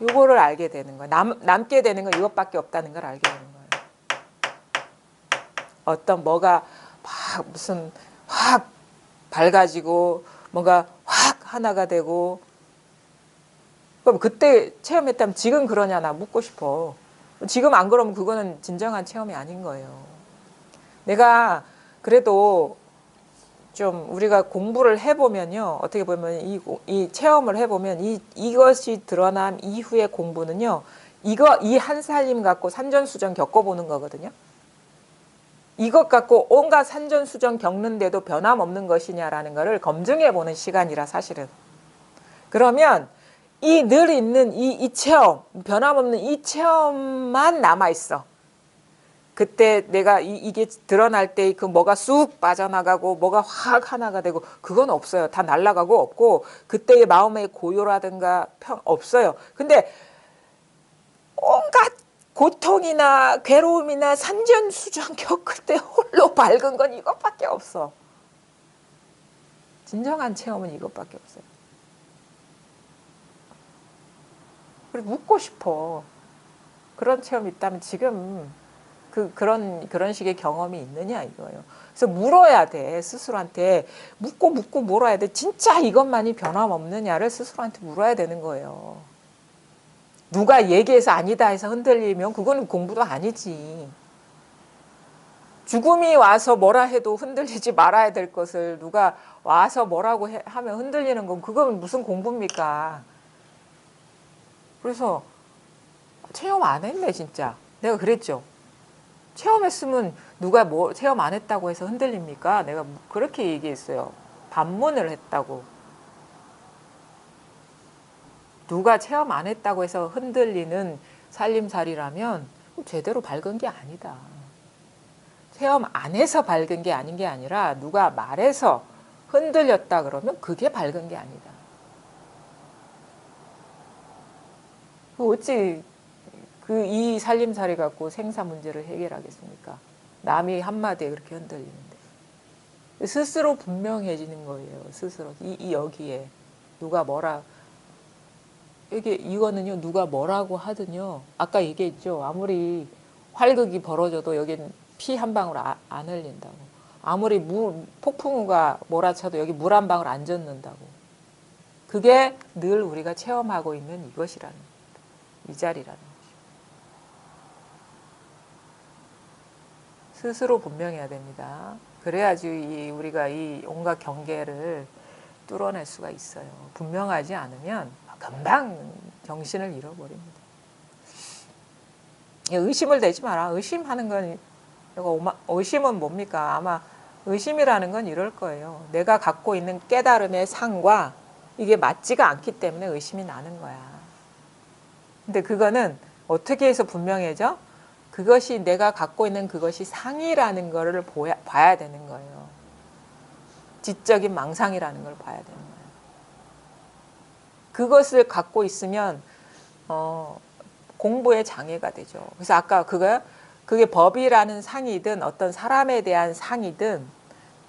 [SPEAKER 1] 요거를 알게 되는 거야. 남게 되는 건 이것밖에 없다는 걸 알게 되는 거예요. 어떤 뭐가 막 무슨 확 밝아지고 뭔가 확 하나가 되고, 그럼 그때 체험했다면 지금 그러냐 나 묻고 싶어. 지금 안 그러면 그거는 진정한 체험이 아닌 거예요. 내가 그래도 좀 우리가 공부를 해보면요, 어떻게 보면 이 체험을 해보면 이것이 드러난 이후의 공부는요, 이 한 살림 갖고 산전수전 겪어보는 거거든요. 이것 갖고 온갖 산전수전 겪는데도 변함없는 것이냐라는 것을 검증해보는 시간이라 사실은. 그러면 이 늘 있는 이 체험, 변함없는 이 체험만 남아있어. 그때 내가 이게 드러날 때 그 뭐가 쑥 빠져나가고 뭐가 확 하나가 되고 그건 없어요. 다 날아가고 없고 그때의 마음의 고요라든가 없어요. 근데 온갖 고통이나 괴로움이나 산전수전 겪을 때 홀로 밝은 건 이것밖에 없어. 진정한 체험은 이것밖에 없어요. 그래서 묻고 싶어. 그런 체험이 있다면 지금 그런 식의 경험이 있느냐 이거예요. 그래서 물어야 돼. 스스로한테 묻고 물어야 돼. 진짜 이것만이 변함없느냐를 스스로한테 물어야 되는 거예요. 누가 얘기해서 아니다 해서 흔들리면 그거는 공부도 아니지. 죽음이 와서 뭐라 해도 흔들리지 말아야 될 것을 누가 와서 뭐라고 하면 흔들리는 건 그건 무슨 공부입니까? 그래서 체험 안 했네 진짜. 내가 그랬죠. 체험했으면 누가 뭐 체험 안 했다고 해서 흔들립니까? 내가 그렇게 얘기했어요. 반문을 했다고. 누가 체험 안 했다고 해서 흔들리는 살림살이라면 제대로 밝은 게 아니다. 체험 안 해서 밝은 게 아닌 게 아니라 누가 말해서 흔들렸다 그러면 그게 밝은 게 아니다. 어찌 이 살림살이 갖고 생사 문제를 해결하겠습니까? 남이 한마디에 그렇게 흔들리는데. 스스로 분명해지는 거예요. 스스로. 여기에 누가 뭐라, 이거는요, 누가 뭐라고 하든요. 아까 얘기했죠. 아무리 활극이 벌어져도 여기는 피 한 방울 안 흘린다고. 아무리 폭풍우가 몰아쳐도 여기 물 한 방울 안 젖는다고. 그게 늘 우리가 체험하고 있는 이것이라는 겁니다. 이 자리라는 거죠. 스스로 분명해야 됩니다. 그래야지 우리가 이 온갖 경계를 뚫어낼 수가 있어요. 분명하지 않으면 금방 정신을 잃어버립니다. 의심을 내지 마라. 의심하는 건, 의심은 뭡니까? 아마 의심이라는 건 이럴 거예요. 내가 갖고 있는 깨달음의 상과 이게 맞지가 않기 때문에 의심이 나는 거야. 근데 그거는 어떻게 해서 분명해져? 그것이 내가 갖고 있는 그것이 상이라는 거를 봐야 되는 거예요. 지적인 망상이라는 걸 봐야 되는 거예요. 그것을 갖고 있으면 공부에 장애가 되죠. 그래서 아까 그게 법이라는 상이든 어떤 사람에 대한 상이든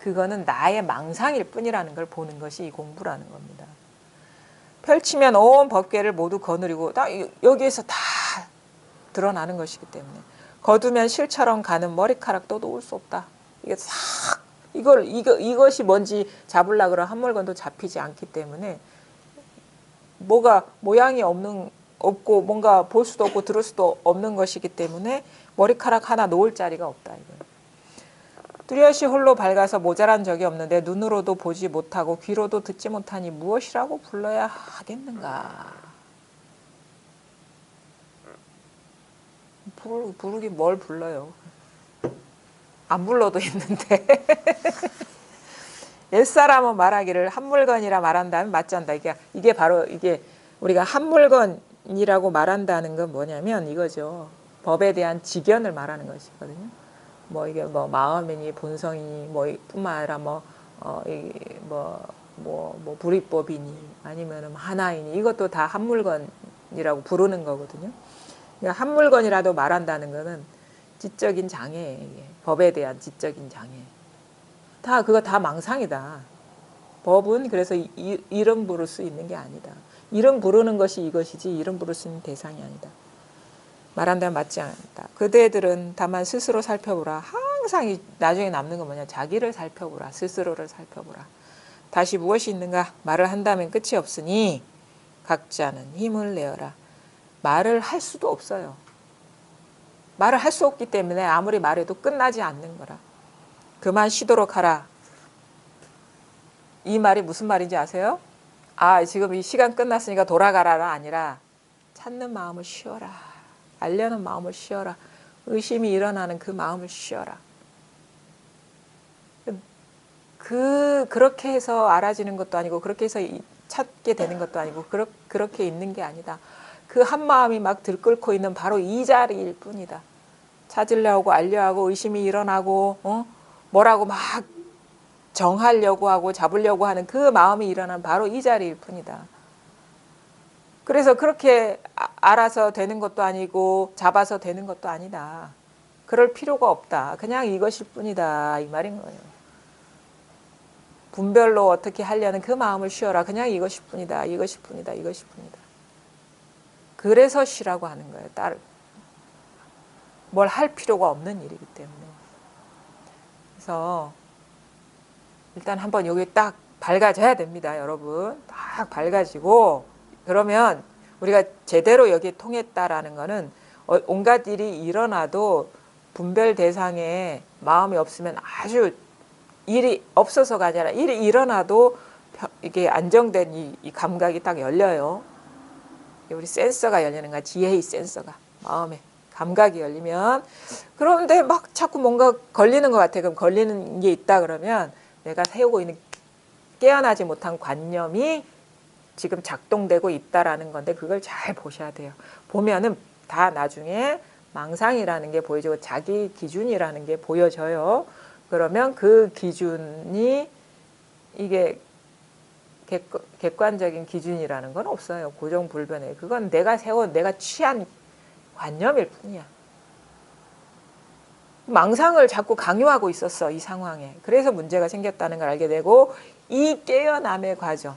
[SPEAKER 1] 그거는 나의 망상일 뿐이라는 걸 보는 것이 이 공부라는 겁니다. 펼치면 온 법계를 모두 거느리고 여기에서 다 드러나는 것이기 때문에 거두면 실처럼 가는 머리카락도 놓을 수 없다. 이게 싹 이것이 뭔지 잡으려고 그러면 한 물건도 잡히지 않기 때문에 뭐가 모양이 없고 뭔가 볼 수도 없고 들을 수도 없는 것이기 때문에 머리카락 하나 놓을 자리가 없다. 이거예요. 뚜렷이 홀로 밝아서 모자란 적이 없는데 눈으로도 보지 못하고 귀로도 듣지 못하니 무엇이라고 불러야 하겠는가. 부르긴 뭘 불러요. 안 불러도 있는데. 옛사람은 말하기를 한 물건이라 말한다면 맞지 않다. 이게 바로 우리가 한 물건이라고 말한다는 건 뭐냐면 이거죠. 법에 대한 직견을 말하는 것이거든요. 뭐 이게 뭐 마음이니 본성이니 뭐 뿐만 아니라 뭐 불이법이니 아니면은 하나이니 이것도 다 한 물건이라고 부르는 거거든요. 그러니까 한 물건이라도 말한다는 거는 지적인 장애예요. 법에 대한 지적인 장애. 그거 다 망상이다. 법은 그래서 이름 부를 수 있는 게 아니다. 이름 부르는 것이 이것이지 이름 부를 수 있는 대상이 아니다. 말한 대로 맞지 않다. 그대들은 다만 스스로 살펴보라. 항상 나중에 남는 건 뭐냐. 자기를 살펴보라. 스스로를 살펴보라. 다시 무엇이 있는가? 말을 한다면 끝이 없으니 각자는 힘을 내어라. 말을 할 수도 없어요. 말을 할 수 없기 때문에 아무리 말해도 끝나지 않는 거라. 그만 쉬도록 하라. 이 말이 무슨 말인지 아세요? 아, 지금 이 시간 끝났으니까 돌아가라가 아니라 찾는 마음을 쉬어라. 알려는 마음을 쉬어라. 의심이 일어나는 그 마음을 쉬어라. 그렇게 해서 알아지는 것도 아니고 그렇게 해서 찾게 되는 것도 아니고 그렇게 있는 게 아니다. 그 한 마음이 막 들끓고 있는 바로 이 자리일 뿐이다. 찾으려고 알려하고 의심이 일어나고 뭐라고 막 정하려고 하고 잡으려고 하는 그 마음이 일어나는 바로 이 자리일 뿐이다. 그래서 그렇게 알아서 되는 것도 아니고 잡아서 되는 것도 아니다. 그럴 필요가 없다. 그냥 이것일 뿐이다. 이 말인 거예요. 분별로 어떻게 하려는 그 마음을 쉬어라. 그냥 이것일 뿐이다. 이것일 뿐이다. 이것일 뿐이다. 그래서 쉬라고 하는 거예요. 뭘 할 필요가 없는 일이기 때문에. 그래서 일단 한번 여기 딱 밝아져야 됩니다. 여러분. 딱 밝아지고 그러면 우리가 제대로 여기에 통했다라는 거는 온갖 일이 일어나도 분별 대상에 마음이 없으면 아주 일이 없어서가 아니라 일이 일어나도 이게 안정된 이 감각이 딱 열려요. 우리 센서가 열리는 거야. 지혜의 센서가. 마음에 감각이 열리면 그런데 막 자꾸 뭔가 걸리는 것 같아. 그럼 걸리는 게 있다 그러면 내가 세우고 있는 깨어나지 못한 관념이 지금 작동되고 있다라는 건데 그걸 잘 보셔야 돼요. 보면은 다 나중에 망상이라는 게 보여지고 자기 기준이라는 게 보여져요. 그러면 그 기준이 이게 객관적인 기준이라는 건 없어요. 고정불변해. 그건 내가 세운 내가 취한 관념일 뿐이야. 망상을 자꾸 강요하고 있었어. 이 상황에. 그래서 문제가 생겼다는 걸 알게 되고 이 깨어남의 과정.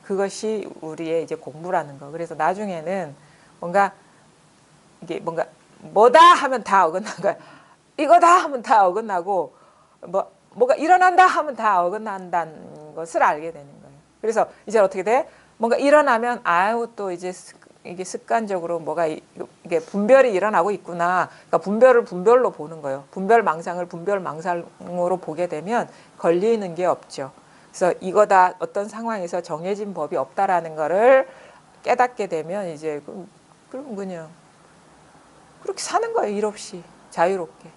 [SPEAKER 1] 그것이 우리의 이제 공부라는 거. 그래서 나중에는 뭔가 이게 뭐다 하면 다 어긋나고 이거다 하면 다 어긋나고 뭐가 일어난다 하면 다 어긋난다는 것을 알게 되는 거예요. 그래서 이제 어떻게 돼? 뭔가 일어나면 아유 또 이제 이게 습관적으로 뭐가 이게 분별이 일어나고 있구나. 그러니까 분별을 분별로 보는 거예요. 분별 망상을 분별 망상으로 보게 되면 걸리는 게 없죠. 그래서 이거다 어떤 상황에서 정해진 법이 없다라는 거를 깨닫게 되면 이제 그럼 그냥 그렇게 사는 거예요. 일 없이 자유롭게.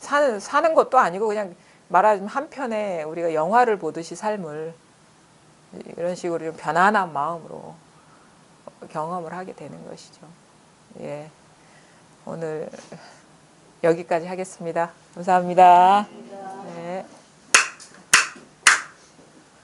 [SPEAKER 1] 사는 것도 아니고 그냥 말하자면 한편에 우리가 영화를 보듯이 삶을 이런 식으로 좀 편안한 마음으로 경험을 하게 되는 것이죠. 예, 오늘 여기까지 하겠습니다. 감사합니다.